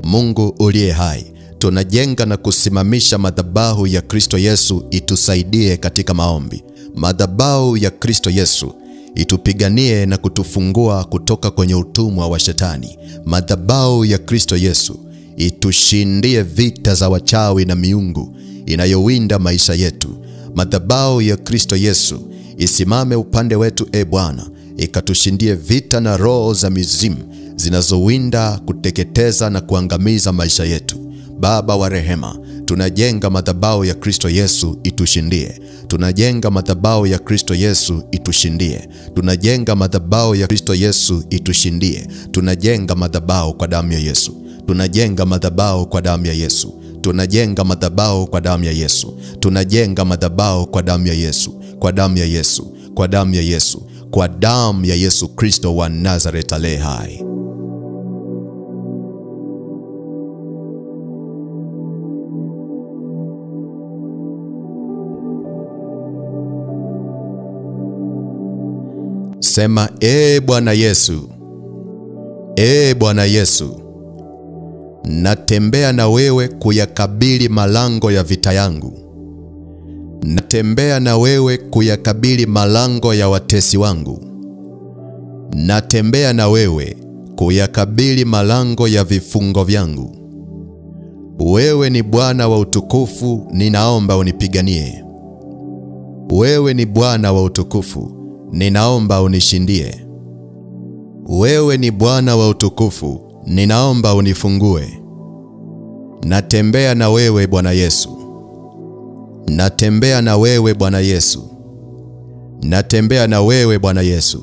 Mungu uliye hai, tunajenga na kusimamisha madhabahu ya Kristo Yesu itusaidie katika maombi. Madhabahu ya Kristo Yesu itupiganie na kutufungua kutoka kwenye utumwa wa shetani. Madhabahu ya Kristo Yesu itushindie vita za wachawi na miungu inayowinda maisha yetu. Madhabahu ya Kristo Yesu isimame upande wetu, Bwana, ikatushindie vita na roho za mizimu zinazowinda kuteketeza na kuangamiza maisha yetu. Baba wa rehema, tunajenga madhabahu ya Kristo Yesu itushindie. Tunajenga madhabahu ya Kristo Yesu itushindie. Tunajenga madhabahu ya Kristo Yesu itushindie. Tunajenga madhabahu kwa damu ya Yesu. Tunajenga madhabahu kwa damu ya Yesu. Tunajenga madhabahu kwa damu ya Yesu. Tunajenga madhabahu kwa damu ya Yesu. Kwa damu ya Yesu. Kwa damu ya Yesu. Kwa damu ya Yesu Kristo wa Nazareth aliye hai. Sema, Bwana Yesu, Bwana Yesu, natembea na wewe kuyakabili malango ya vita yangu. Natembea na wewe kuyakabili malango ya watesi wangu. Natembea na wewe kuyakabili malango ya vifungo vyangu. Wewe ni Bwana wa utukufu, ninaomba unipiganie. Wewe ni Bwana wa utukufu, ninaomba unishindie. Wewe ni Bwana wa utukufu, ninaomba unifungue. Natembea na wewe Bwana Yesu. Natembea na wewe Bwana Yesu. Natembea na wewe Bwana Yesu.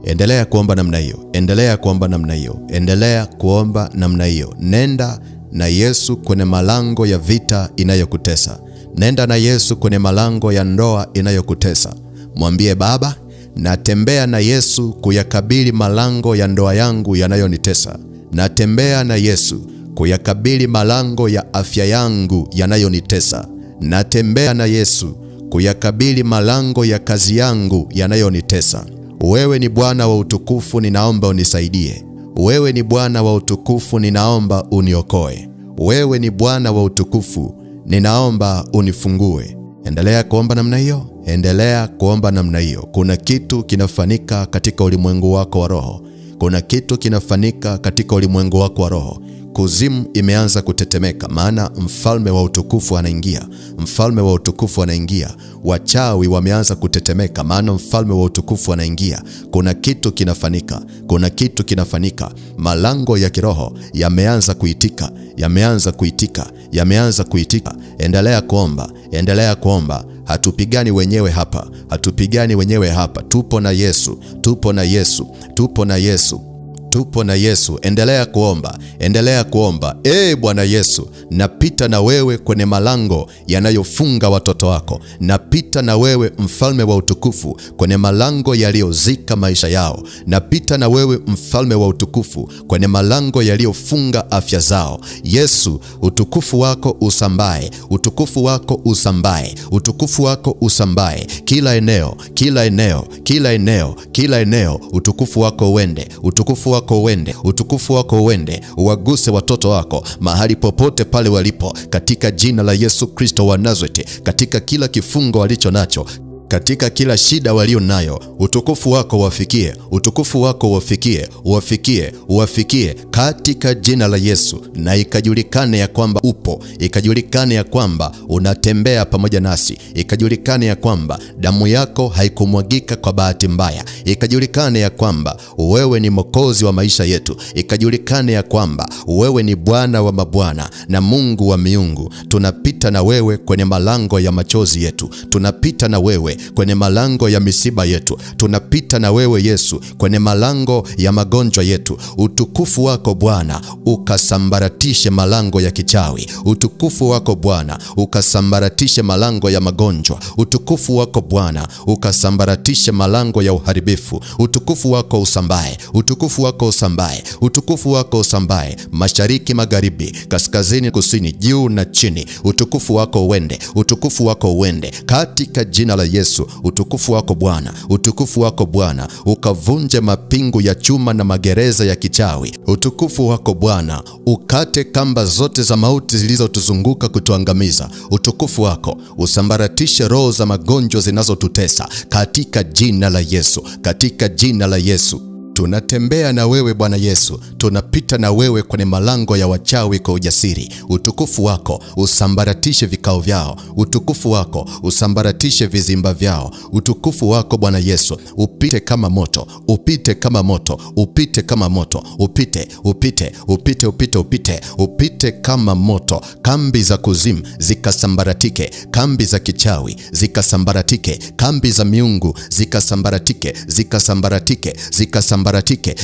Endelea kuomba namna hiyo. Endelea kuomba namna hiyo. Endelea kuomba namna hiyo. Nenda na Yesu kwenye malango ya vita inayokutesa. Nenda na Yesu kwenye malango ya ndoa inayokutesa. Mwambie, Baba, natembea na Yesu kuyakabili malango ya ndoa yangu yanayonitesa. Natembea na Yesu kuyakabili malango ya afya yangu yanayonitesa. Natembea na Yesu kuyakabili malango ya kazi yangu yanayonitesa. Wewe ni Bwana wa utukufu, ninaomba unisaidie. Wewe ni Bwana wa utukufu, ninaomba uniokoe. Wewe ni Bwana wa utukufu, ninaomba unifungue. Endelea kuomba namna hiyo. Endelea kuomba namna hiyo. Kuna kitu kinafanyika katika ulimwengu wako wa roho. Kuna kitu kinafanyika katika ulimwengu wako wa roho. Kuzimu imeanza kutetemeka, maana mfalme wa utukufu anaingia. Mfalme wa utukufu anaingia. Wachawi wameanza kutetemeka, maana mfalme wa utukufu anaingia. Kuna kitu kinafanyika. Kuna kitu kinafanyika. Malango ya kiroho yameanza kuitika. Yameanza kuitika. Yameanza kuitika. Endelea kuomba. Endelea kuomba. Hatupigani wenyewe hapa. Hatupigani wenyewe hapa. Tupo na Yesu. Tupo na Yesu. Tupo na Yesu. Tupo na Yesu. Endelea kuomba. Endelea kuomba. Bwana Yesu, napita na wewe kwenye malango yanayofunga watoto wako. Napita na wewe mfalme wa utukufu kwenye malango yaliyozika maisha yao. Napita na wewe mfalme wa utukufu kwenye malango yaliyofunga afya zao. Yesu, utukufu wako usambae. Utukufu wako usambae. Utukufu wako usambae. Kila eneo, kila eneo, kila eneo, kila eneo, utukufu wako uende. Utukufu wako uende. Utukufu wako uende. Uwaguse watoto wako mahali popote pale walipo, katika jina la Yesu Kristo wa Nazareti. Katika kila kifungo walicho nacho, katika kila shida walio nayo, utukufu wako wafikie. Utukufu wako wafikie. Uwafikie. Uwafikie katika jina la Yesu. Na ikajulikane ya kwamba upo. Ikajulikane ya kwamba unatembea pamoja nasi. Ikajulikane ya kwamba damu yako haikumwagika kwa bahati mbaya. Ikajulikane ya kwamba wewe ni Mwokozi wa maisha yetu. Ikajulikane ya kwamba wewe ni Bwana wa mabwana na Mungu wa miungu. Tunapita na wewe kwenye malango ya machozi yetu. Tunapita na wewe kwenye malango ya misiba yetu. Tunapita na wewe Yesu kwenye malango ya magonjwa yetu. Utukufu wako Bwana ukasambaratishe malango ya kichawi. Utukufu wako Bwana ukasambaratishe malango ya magonjwa. Utukufu wako Bwana ukasambaratishe malango ya uharibifu. Utukufu wako usambae. Utukufu wako usambae. Utukufu wako usambae mashariki, magharibi, kaskazini, kusini, juu na chini. Utukufu wako uende. Utukufu wako uende katika jina la Yesu. Utukufu wako Bwana, utukufu wako Bwana ukavunje mapingu ya chuma na magereza ya kichawi. Utukufu wako Bwana ukate kamba zote za mauti zilizotuzunguka kutuangamiza. Utukufu wako usambaratishe roho za magonjwa zinazotutesa katika jina la Yesu. Katika jina la Yesu. Tunatembea na wewe Bwana Yesu. Tunapita na wewe kwenye malango ya wachawi kwa ujasiri. Utukufu wako usambaratishe vikao vyao. Utukufu wako usambaratishe vizimba vyao. Utukufu wako Bwana Yesu upite kama moto. Upite kama moto. Upite kama moto. Upite, upite, upite, upite, upite. Upite kama moto. Kambi za kuzimu zikasambaratike. Kambi za kichawi zikasambaratike. Kambi za miungu zikasambaratike. Zikasambaratike. Zikasambaratike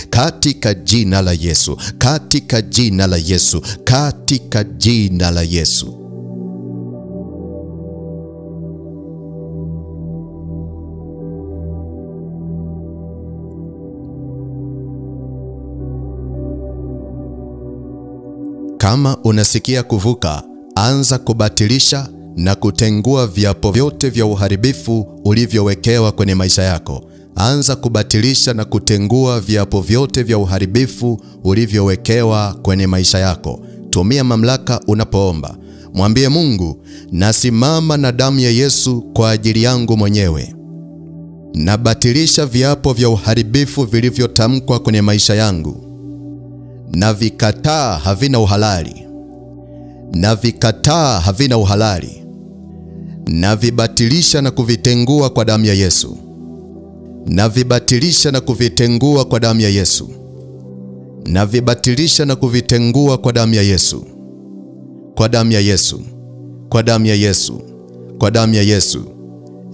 katika jina la Yesu. Katika jina la Yesu. Katika jina la Yesu. Kama unasikia kuvuka, anza kubatilisha na kutengua viapo vyote vya uharibifu ulivyowekewa kwenye maisha yako. Anza kubatilisha na kutengua viapo vyote vya uharibifu ulivyowekewa kwenye maisha yako. Tumia mamlaka unapoomba. Mwambie Mungu, nasimama na damu ya Yesu kwa ajili yangu mwenyewe. Nabatilisha viapo vya uharibifu vilivyotamkwa kwenye maisha yangu. Na vikataa havina uhalali. Na vikataa havina uhalali. Na vibatilisha na kuvitengua kwa damu ya Yesu. Na vibatilisha na kuvitengua kwa damu ya Yesu. Na vibatilisha na kuvitengua kwa damu ya Yesu. Kwa damu ya Yesu. Kwa damu ya Yesu. Kwa damu ya Yesu.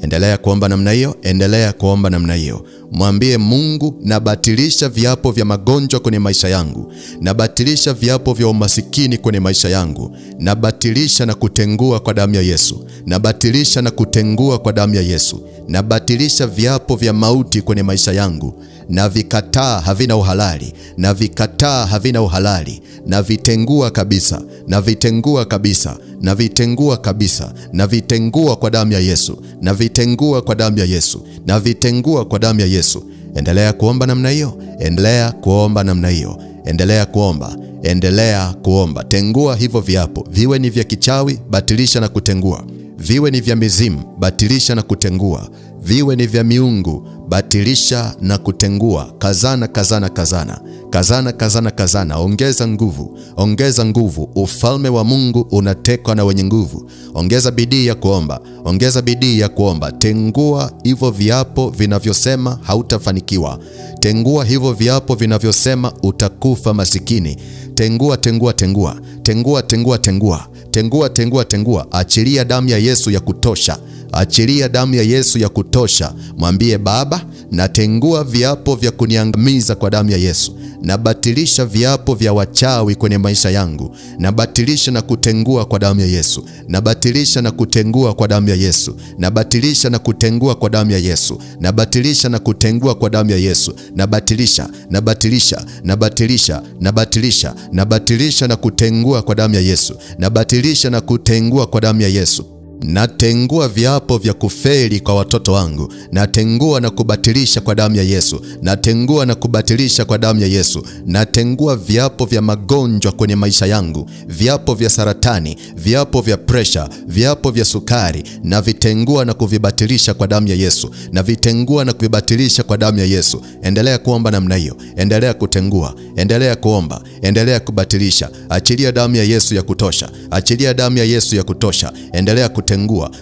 Endelea kuomba namna hiyo, endelea kuomba namna hiyo. Mwambie Mungu, nabatilisha viapo vya magonjwa kwenye maisha yangu. Nabatilisha viapo vya umasikini kwenye maisha yangu. Nabatilisha na kutengua kwa damu ya Yesu. Nabatilisha na kutengua kwa damu ya Yesu. Nabatilisha viapo vya mauti kwenye maisha yangu. Na vikataa havina uhalali. Na vikataa havina uhalali. Na vitengua kabisa. Na vitengua kabisa. Na vitengua kabisa. Na vitengua kwa damu ya Yesu. Na vitengua kwa damu ya Yesu. Na vitengua kwa damu ya Yesu. Endelea kuomba namna hiyo. Endelea kuomba namna hiyo. Endelea kuomba. Endelea kuomba. Tengua hivyo viapo. Viwe ni vya kichawi, batilisha na kutengua. Viwe ni vya mizimu, batilisha na kutengua. Viwe ni vya miungu, batilisha na kutengua. Kazana, kazana, kazana. Kazana, kazana, kazana. Ongeza nguvu. Ongeza nguvu. Ufalme wa Mungu unatekwa na wenye nguvu. Ongeza bidii ya kuomba. Ongeza bidii ya kuomba. Tengua hivyo viapo vinavyosema hautafanikiwa. Tengua hivyo viapo vinavyosema utakufa masikini. Tengua, tengua, tengua. Tengua, tengua, tengua. Tengua, tengua, tengua. Achilia damu ya Yesu ya kutosha. Achilia damu ya Yesu ya kutosha. Mwambie Baba, natengua viapo vya kuniangamiza kwa damu ya Yesu. Nabatilisha viapo vya wachawi kwenye maisha yangu. Nabatilisha na kutengua kwa damu ya Yesu. Nabatilisha na kutengua kwa damu ya Yesu. Nabatilisha na kutengua kwa damu ya Yesu. Nabatilisha na kutengua kwa damu ya Yesu. Nabatilisha, nabatilisha, nabatilisha, nabatilisha, nabatilisha na kutengua kwa damu ya Yesu. Nabatilisha na kutengua kwa damu ya Yesu. Natengua viapo vya kufeli kwa watoto wangu. Natengua na kubatilisha kwa damu ya Yesu. Natengua na kubatilisha kwa damu ya Yesu. Natengua viapo vya magonjwa kwenye maisha yangu. Viapo vya saratani, viapo vya presha, viapo vya sukari. Na vitengua na kuvibatilisha kwa damu ya Yesu. Na vitengua na kuvibatilisha kwa damu ya Yesu. Endelea kuomba namna hiyo. Endelea kutengua. Endelea kuomba. Endelea kubatilisha. Achilia damu ya Yesu ya kutosha. Achilia damu ya Yesu ya kutosha. Endelea kutengua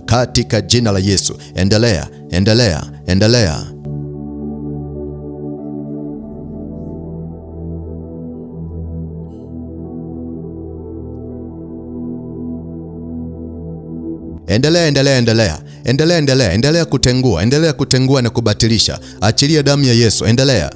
katika jina la Yesu. Endelea, endelea, endelea. Endelea, endelea, endelea. Endelea, endelea, endelea kutengua. Endelea kutengua na kubatilisha. Achilia damu ya Yesu. Endelea.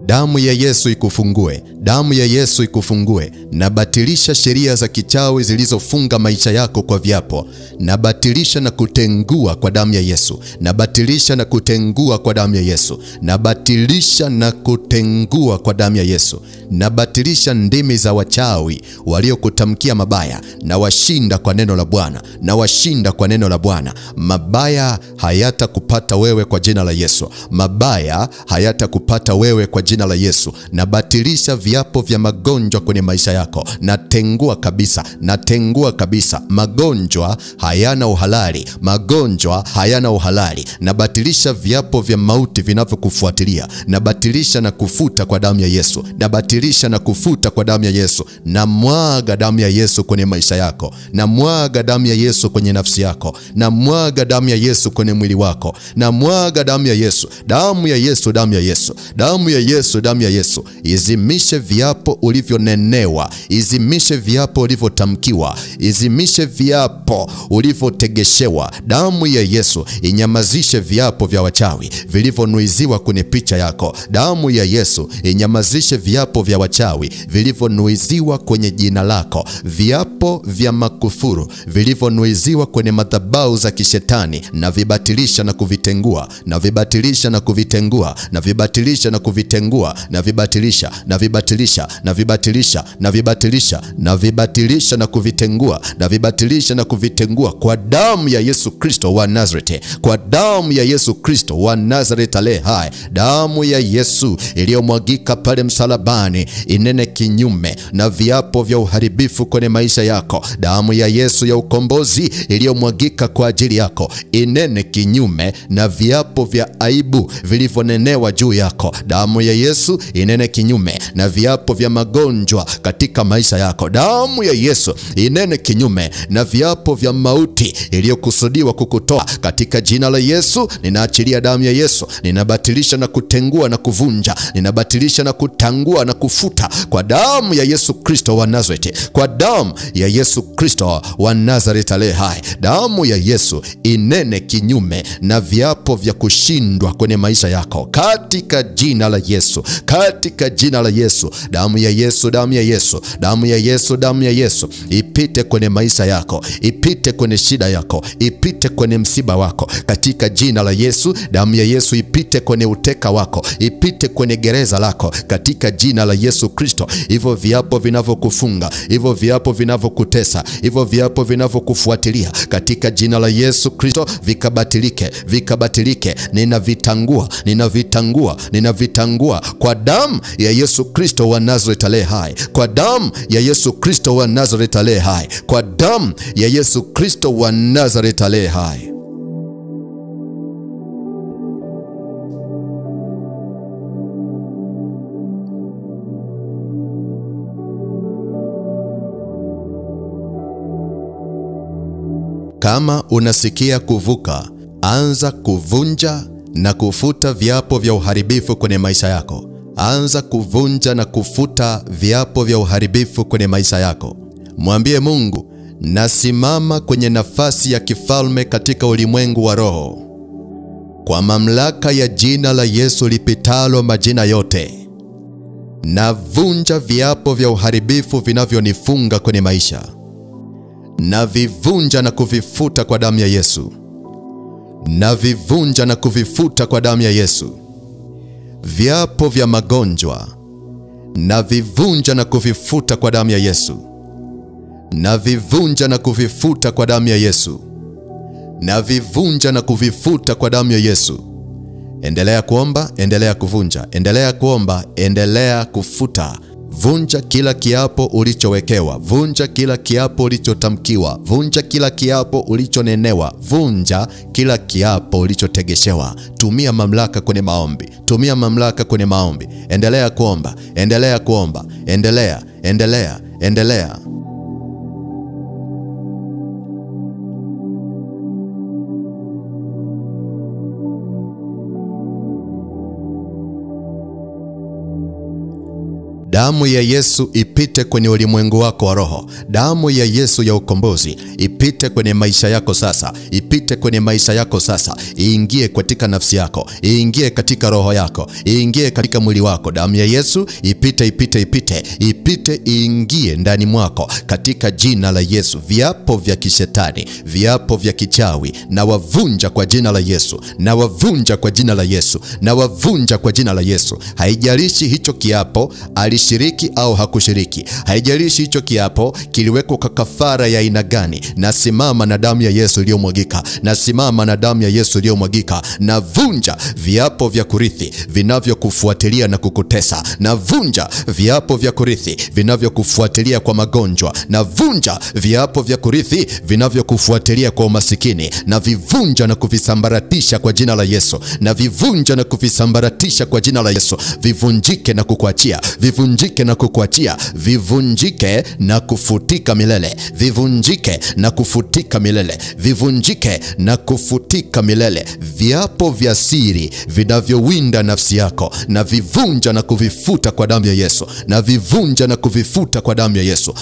Damu ya Yesu ikufungue. Damu ya Yesu ikufungue. Nabatilisha sheria za kichawi zilizofunga maisha yako kwa viapo. Nabatilisha na kutengua kwa damu ya Yesu. Nabatilisha na kutengua kwa damu ya Yesu. Nabatilisha na kutengua kwa damu ya Yesu. Nabatilisha ndimi za wachawi waliokutamkia mabaya. Na washinda kwa neno la Bwana. Na washinda kwa neno la Bwana. Mabaya hayatakupata wewe kwa jina la Yesu. Mabaya hayatakupata wewe kwa jina la Yesu. Nabatilisha viapo vya magonjwa kwenye maisha yako. Natengua kabisa. Natengua kabisa. Magonjwa hayana uhalali. Magonjwa hayana uhalali. Nabatilisha viapo vya mauti vinavyokufuatilia. Nabatilisha na kufuta kwa damu ya Yesu. Nabatilisha na kufuta kwa damu ya Yesu. Namwaga damu ya Yesu kwenye maisha yako. Namwaga damu ya Yesu kwenye nafsi yako. Namwaga damu ya Yesu kwenye mwili wako. Namwaga damu ya Yesu. Damu ya Yesu, damu ya Yesu. Damu ya Yesu, damu ya Yesu. Izimishe viapo ulivyonenewa. Izimishe viapo ulivyotamkiwa. Izimishe viapo ulivyotegeshewa. Damu ya Yesu inyamazishe viapo vya wachawi vilivyonuiziwa kwenye picha yako. Damu ya Yesu inyamazishe viapo vya wachawi vilivyonuiziwa kwenye jina lako. Viapo vya makufuru vilivyonuiziwa kwenye madhabahu za kishetani na vibatilisha na kuvitengua, na vibatilisha na kuvitengua, na vibatilisha na kuvitengua, na vibatilisha na vibatilisha na vibatilisha na vibatilisha na vibatilisha na kuvitengua, na vibatilisha na kuvitengua kwa damu ya Yesu Kristo wa Nazareti, kwa damu ya Yesu Kristo wa Nazareti aliye hai. Damu ya Yesu iliyomwagika pale msalabani inene kinyume na viapo vya uharibifu kwenye maisha yako. Damu ya Yesu ya ukombozi iliyomwagika kwa ajili yako inene kinyume na viapo vya aibu vilivyonenewa juu yako. Damu ya Yesu inene kinyume na viapo vya magonjwa katika maisha yako. Damu ya Yesu inene kinyume na viapo vya mauti iliyokusudiwa kukutoa katika jina la Yesu. Ninaachilia damu ya Yesu, ninabatilisha na kutengua na kuvunja, ninabatilisha na kutangua na kufuta kwa damu ya Yesu Kristo wa Nazareti, kwa damu ya Yesu Kristo wa Nazareti aliye hai. Damu ya Yesu inene kinyume na viapo vya kushindwa kwenye maisha yako katika jina la Yesu, katika jina la Yesu. Damu ya Yesu, damu ya Yesu, damu ya Yesu, damu ya Yesu ipite kwenye maisha yako, ipite kwenye shida yako, ipite kwenye msiba wako katika jina la Yesu. Damu ya Yesu ipite kwenye uteka wako, ipite kwenye gereza lako katika jina la Yesu Kristo. Hivyo viapo vinavyokufunga, hivyo viapo vinavyokutesa, hivyo viapo vinavyokufuatilia katika jina la Yesu Kristo vikabatilike, vikabatilike. Ninavitangua, ninavitangua, ninavitangua kwa damu ya Yesu Kristo wa Nazareti aliye hai, kwa damu ya Yesu Kristo wa Nazareti aliye hai, kwa damu ya Yesu Kristo wa Nazareti aliye hai. Kama unasikia kuvuka, anza kuvunja na kufuta viapo vya uharibifu kwenye maisha yako. Anza kuvunja na kufuta viapo vya uharibifu kwenye maisha yako. Mwambie Mungu, nasimama kwenye nafasi ya kifalme katika ulimwengu wa roho. Kwa mamlaka ya jina la Yesu lipitalo majina yote, navunja viapo vya uharibifu vinavyonifunga kwenye maisha. Navivunja na kuvifuta kwa damu ya Yesu. Navivunja na kuvifuta kwa damu ya Yesu. Viapo vya magonjwa navivunja na kuvifuta kwa damu ya Yesu. Navivunja na kuvifuta kwa damu ya Yesu. Navivunja na kuvifuta kwa damu ya Yesu. Endelea kuomba, endelea kuvunja, endelea kuomba, endelea kufuta. Vunja kila kiapo ulichowekewa, vunja kila kiapo ulichotamkiwa, vunja kila kiapo ulichonenewa, vunja kila kiapo ulichotegeshewa. Tumia mamlaka kwenye maombi, tumia mamlaka kwenye maombi. Endelea kuomba, endelea kuomba, endelea, endelea, endelea. Damu ya Yesu ipite kwenye ulimwengu wako wa roho. Damu ya Yesu ya ukombozi ipite kwenye maisha yako sasa. Ipite kwenye maisha yako sasa. Iingie katika nafsi yako, iingie katika roho yako, iingie katika mwili wako. Damu ya Yesu ipite, ipite, ipite, ipite, iingie ndani mwako katika jina la Yesu. Viapo vya kishetani, viapo vya kichawi, na wavunja kwa jina la Yesu, na wavunja kwa jina la Yesu, na wavunja kwa jina la Yesu. Haijalishi hicho kiapo alishiriki au hakushiriki, haijalishi hicho kiapo kiliwekwa kwa kafara ya aina gani. Nasimama na damu ya Yesu iliyomwagika, nasimama na damu ya Yesu iliyomwagika. Navunja viapo vya kurithi vinavyokufuatilia na kukutesa. Navunja viapo vya kurithi vinavyokufuatilia kwa magonjwa. Navunja viapo vya kurithi vinavyokufuatilia kwa umasikini. Navivunja na kuvisambaratisha kwa jina la Yesu. Navivunja na kuvisambaratisha kwa jina la Yesu. Vivunjike na kukuachia, vivunjike na kukuachia, vivunjike na kufutika milele, vivunjike na kufutika milele, vivunjike na kufutika milele. Viapo vya siri vinavyowinda nafsi yako, na vivunja na kuvifuta kwa damu ya Yesu, na vivunja na kuvifuta kwa damu ya Yesu.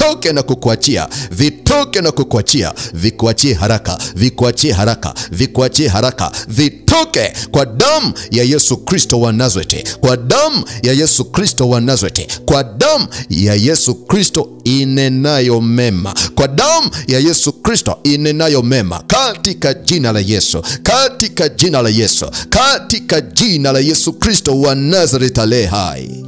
vitoke na kukuachia, vitoke na kukuachia, vikuachie haraka, vikuachie haraka, vikuachie haraka, vitoke kwa damu ya Yesu Kristo wa Nazareti, kwa damu ya Yesu Kristo wa Nazareti, kwa damu ya Yesu Kristo inenayo mema, kwa damu ya Yesu Kristo inenayo mema, katika jina la Yesu, katika jina la Yesu, katika jina la Yesu Kristo wa Nazareti aliye hai.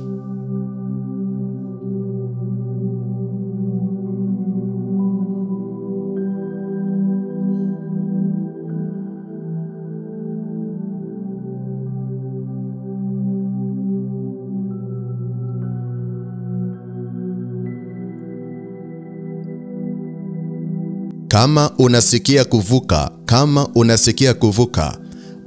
Kama unasikia kuvuka,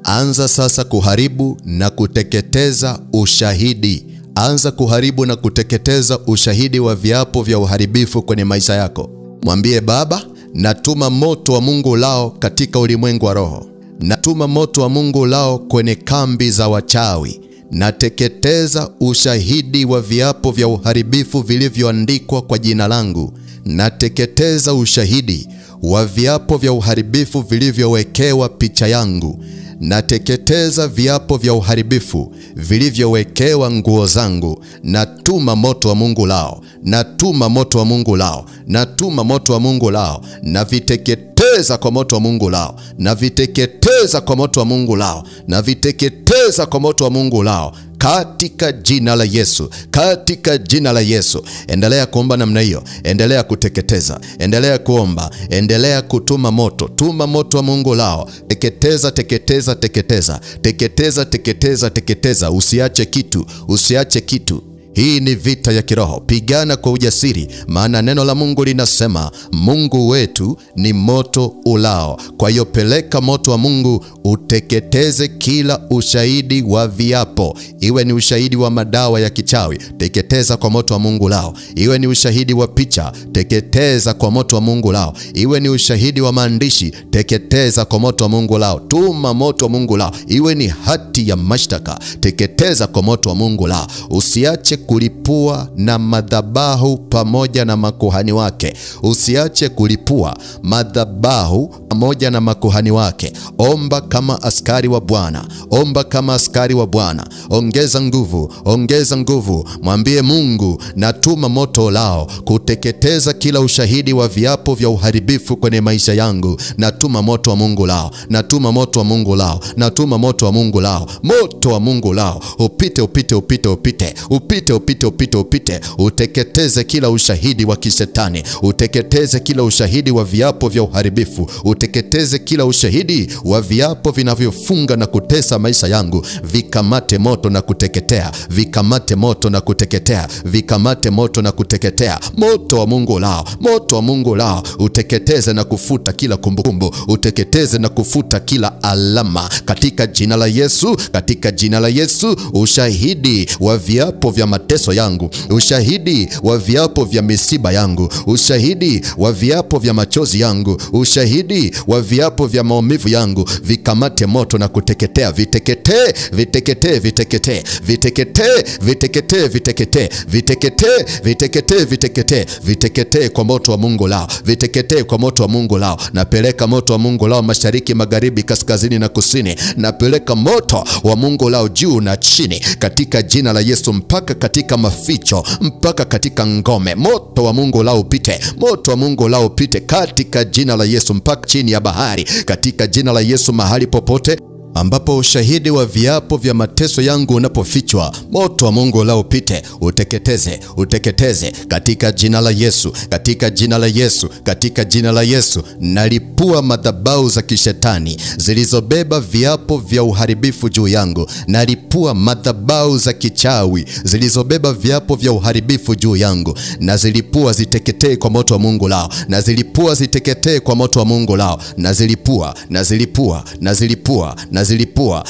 anza sasa kuharibu na kuteketeza ushahidi. Anza kuharibu na kuteketeza ushahidi wa viapo vya uharibifu kwenye maisha yako. Mwambie Baba, natuma moto wa Mungu lao katika ulimwengu wa roho. Natuma moto wa Mungu lao kwenye kambi za wachawi. Nateketeza ushahidi wa viapo vya uharibifu vilivyoandikwa kwa jina langu. Nateketeza ushahidi wa viapo vya uharibifu vilivyowekewa picha yangu. Nateketeza viapo vya uharibifu vilivyowekewa nguo zangu. Natuma moto wa Mungu lao. Natuma moto wa Mungu lao. Natuma moto wa Mungu lao. Naviteketeza kwa moto wa Mungu lao. Naviteketeza kwa moto wa Mungu lao. Naviteketeza kwa moto wa Mungu lao, katika jina la Yesu, katika jina la Yesu. Endelea kuomba namna hiyo, endelea kuteketeza, endelea kuomba, endelea kutuma moto. Tuma moto wa Mungu lao. Teketeza, teketeza, teketeza, teketeza, teketeza, teketeza. Usiache kitu, usiache kitu. Hii ni vita ya kiroho. Pigana kwa ujasiri, maana neno la Mungu linasema Mungu wetu ni moto ulao. Kwa hiyo peleka moto wa Mungu uteketeze kila ushahidi wa viapo. Iwe ni ushahidi wa madawa ya kichawi, teketeza kwa moto wa Mungu lao. Iwe ni ushahidi wa picha, teketeza kwa moto wa Mungu lao. Iwe ni ushahidi wa maandishi, teketeza kwa moto wa Mungu lao. Tuma moto wa Mungu lao. Iwe ni hati ya mashtaka, teketeza kwa moto wa Mungu lao. Usiache kulipua na madhabahu pamoja na makuhani wake. Usiache kulipua madhabahu pamoja na makuhani wake. Omba kama askari wa Bwana. Omba kama askari wa Bwana. Ongeza nguvu, ongeza nguvu. Mwambie Mungu, natuma moto lao kuteketeza kila ushahidi wa viapo vya uharibifu kwenye maisha yangu. Natuma moto wa Mungu lao. Natuma moto wa Mungu lao. Natuma moto wa Mungu lao. Moto wa Mungu lao. Upite, upite, upite, upite. Upite, upite, upite, upite. Uteketeze kila ushahidi wa kishetani. Uteketeze kila ushahidi wa viapo vya uharibifu. Uteketeze kila ushahidi wa viapo vinavyofunga na kutesa maisha yangu. Vikamate moto na kuteketea. Vikamate moto na kuteketea. Vikamate moto na kuteketea. Moto wa Mungu lao. Moto wa Mungu lao. Uteketeze na kufuta kila kumbukumbu. Uteketeze na kufuta kila alama. Katika jina la Yesu. Katika jina la Yesu. Ushahidi wa viapo vya mateso yangu. Ushahidi wa viapo vya misiba yangu. Ushahidi wa viapo vya machozi yangu. Ushahidi wa viapo vya maumivu yangu. Vikamate moto na kuteketea. Viteketee, viteketee, viteketee. Viteketee, viteketee, viteketee. Viteketee, viteketee, viteketee. Viteketee kwa moto wa Mungu lao. Viteketee kwa moto wa Mungu lao. Napeleka moto wa Mungu lao mashariki, magharibi, kaskazini na kusini. Napeleka moto wa Mungu lao juu na chini, katika jina la Yesu, mpaka katika maficho, mpaka katika ngome. Moto wa Mungu lao upite. Moto wa Mungu lao upite katika jina la Yesu, mpaka chini ya bahari, katika jina la Yesu. Mahali popote ambapo ushahidi wa viapo vya mateso yangu unapofichwa, moto wa Mungu lao upite. Uteketeze, uteketeze katika jina la Yesu, katika jina la Yesu, katika jina la Yesu. Nalipua madhabahu za kishetani zilizobeba viapo vya uharibifu juu yangu. Nalipua madhabahu za kichawi zilizobeba viapo vya uharibifu juu yangu. Nazilipua ziteketee kwa moto wa Mungu lao. Nazilipua ziteketee kwa moto wa Mungu lao. Nazilipua, nazilipua, nazilipua, nazilipua.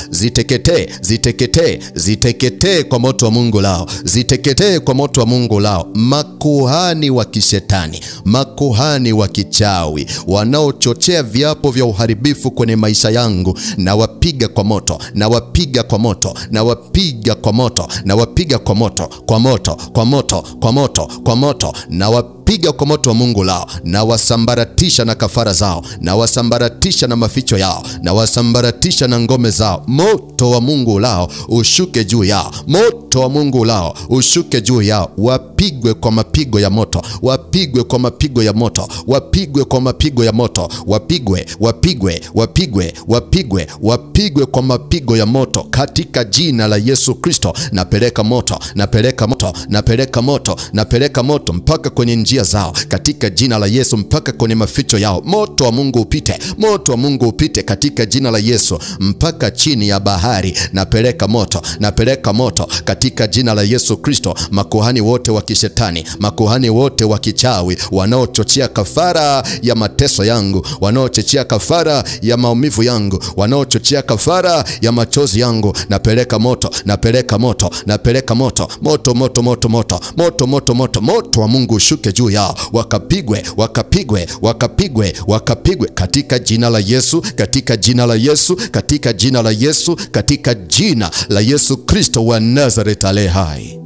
Ziteketee, ziteketee, ziteketee kwa moto wa Mungu lao. Ziteketee kwa moto wa Mungu lao. Makuhani wa kishetani, makuhani wa kichawi wanaochochea viapo vya uharibifu kwenye maisha yangu, na wapiga kwa moto, na wapiga kwa moto, na wapiga kwa moto, na wapiga kwa moto, kwa moto, kwa moto, kwa moto, kwa moto, na wapiga wapiga kwa moto wa Mungu lao, na wasambaratisha na kafara zao, na wasambaratisha na maficho yao, na wasambaratisha na ngome zao. Moto wa Mungu lao ushuke juu yao, moto wa Mungu lao ushuke juu yao. Wapigwe kwa mapigo ya moto, wapigwe kwa mapigo ya moto, wapigwe kwa mapigo ya moto, wapigwe, wapigwe, wapigwe, wapigwe, wapigwe kwa mapigo ya moto katika jina la Yesu Kristo. Napeleka moto, napeleka moto, napeleka moto, napeleka moto mpaka kwenye njia zao katika jina la Yesu, mpaka kwenye maficho yao. Moto wa Mungu upite, moto wa Mungu upite katika jina la Yesu, mpaka chini ya bahari. Napeleka moto, napeleka moto katika jina la Yesu Kristo. Makuhani wote wa kishetani, makuhani wote wa kichawi wanaochochea kafara ya mateso yangu, wanaochochea kafara ya maumivu yangu, wanaochochea kafara ya machozi yangu, napeleka moto, napeleka moto, napeleka moto, moto, moto, moto, moto, moto, moto, moto, moto wa Mungu ushuke juu yao, wakapigwe, wakapigwe, wakapigwe, wakapigwe katika jina la Yesu, katika jina la Yesu, katika jina la Yesu, katika jina la Yesu Kristo wa Nazareth aliye hai.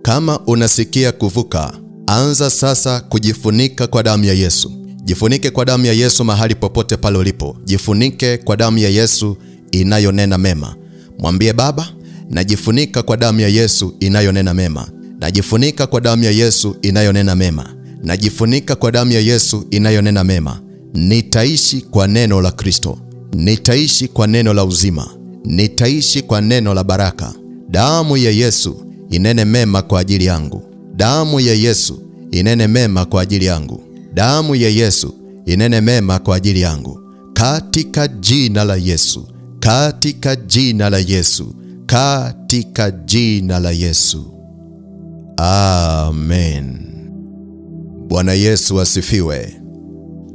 Kama unasikia kuvuka, anza sasa kujifunika kwa damu ya Yesu. Jifunike kwa damu ya Yesu mahali popote pale ulipo. Jifunike kwa damu ya Yesu inayonena mema. Mwambie Baba, najifunika kwa damu ya Yesu inayonena mema. Najifunika kwa damu ya Yesu inayonena mema. Najifunika kwa damu ya Yesu inayonena mema. Nitaishi kwa neno la Kristo. Nitaishi kwa neno la uzima. Nitaishi kwa neno la baraka. Damu ya Yesu inene mema kwa ajili yangu. Damu ya Yesu inene mema kwa ajili yangu. Damu ya Yesu inene mema kwa ajili yangu. Katika jina la Yesu, katika jina la Yesu, katika jina la Yesu. Amen. Bwana Yesu asifiwe.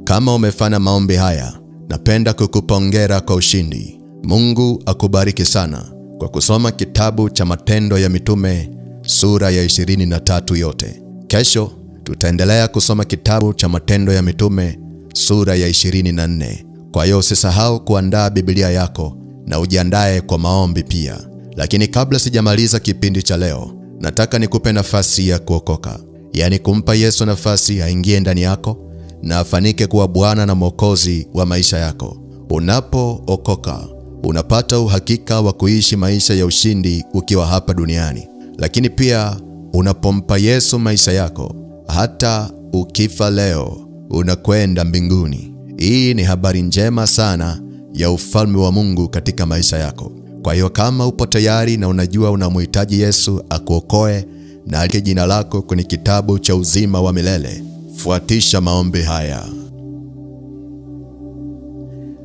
Kama umefanya maombi haya, napenda kukupa hongera kwa ushindi. Mungu akubariki sana kwa kusoma kitabu cha Matendo ya Mitume sura ya 23 yote. Kesho tutaendelea kusoma kitabu cha Matendo ya Mitume sura ya 24. Kwa hiyo usisahau kuandaa Biblia yako na ujiandae kwa maombi pia. Lakini kabla sijamaliza kipindi cha leo, nataka nikupe nafasi ya kuokoka. Yaani kumpa Yesu nafasi aingie ndani yako na afanike kuwa Bwana na Mwokozi wa maisha yako. Unapookoka, unapata uhakika wa kuishi maisha ya ushindi ukiwa hapa duniani. Lakini pia unapompa Yesu maisha yako, hata ukifa leo, unakwenda mbinguni. Hii ni habari njema sana ya ufalme wa Mungu katika maisha yako. Kwa hiyo kama upo tayari na unajua unamhitaji Yesu akuokoe na aandike jina lako kwenye kitabu cha uzima wa milele, fuatisha maombi haya.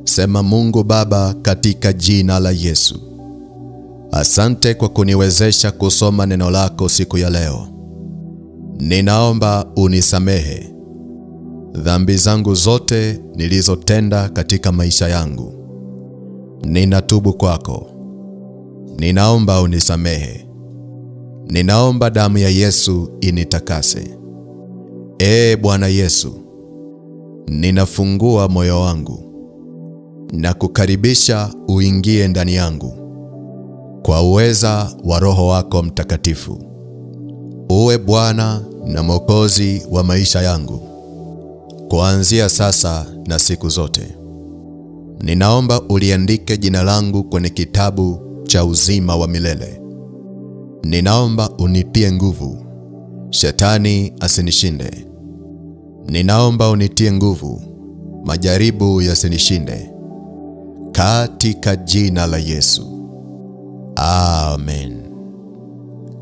Sema: Mungu Baba, katika jina la Yesu, asante kwa kuniwezesha kusoma neno lako siku ya leo. Ninaomba unisamehe dhambi zangu zote nilizotenda katika maisha yangu. Ninatubu kwako. Ninaomba unisamehe. Ninaomba damu ya Yesu initakase. Bwana Yesu, ninafungua moyo wangu na kukaribisha uingie ndani yangu kwa uweza wa Roho wako Mtakatifu. Uwe Bwana na Mwokozi wa maisha yangu kuanzia sasa na siku zote. Ninaomba uliandike jina langu kwenye kitabu cha uzima wa milele. Ninaomba unitie nguvu, shetani asinishinde. Ninaomba unitie nguvu, majaribu yasinishinde. Katika jina la Yesu. Amen.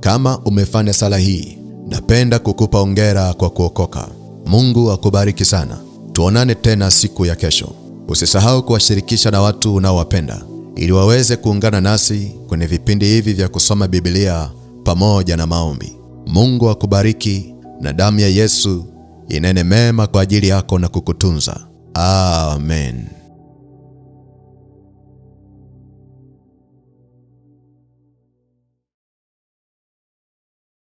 Kama umefanya sala hii, napenda kukupa hongera kwa kuokoka. Mungu akubariki sana. Tuonane tena siku ya kesho. Usisahau kuwashirikisha na watu unaowapenda ili waweze kuungana nasi kwenye vipindi hivi vya kusoma Biblia pamoja na maombi. Mungu akubariki na damu ya Yesu inene mema kwa ajili yako na kukutunza. Amen.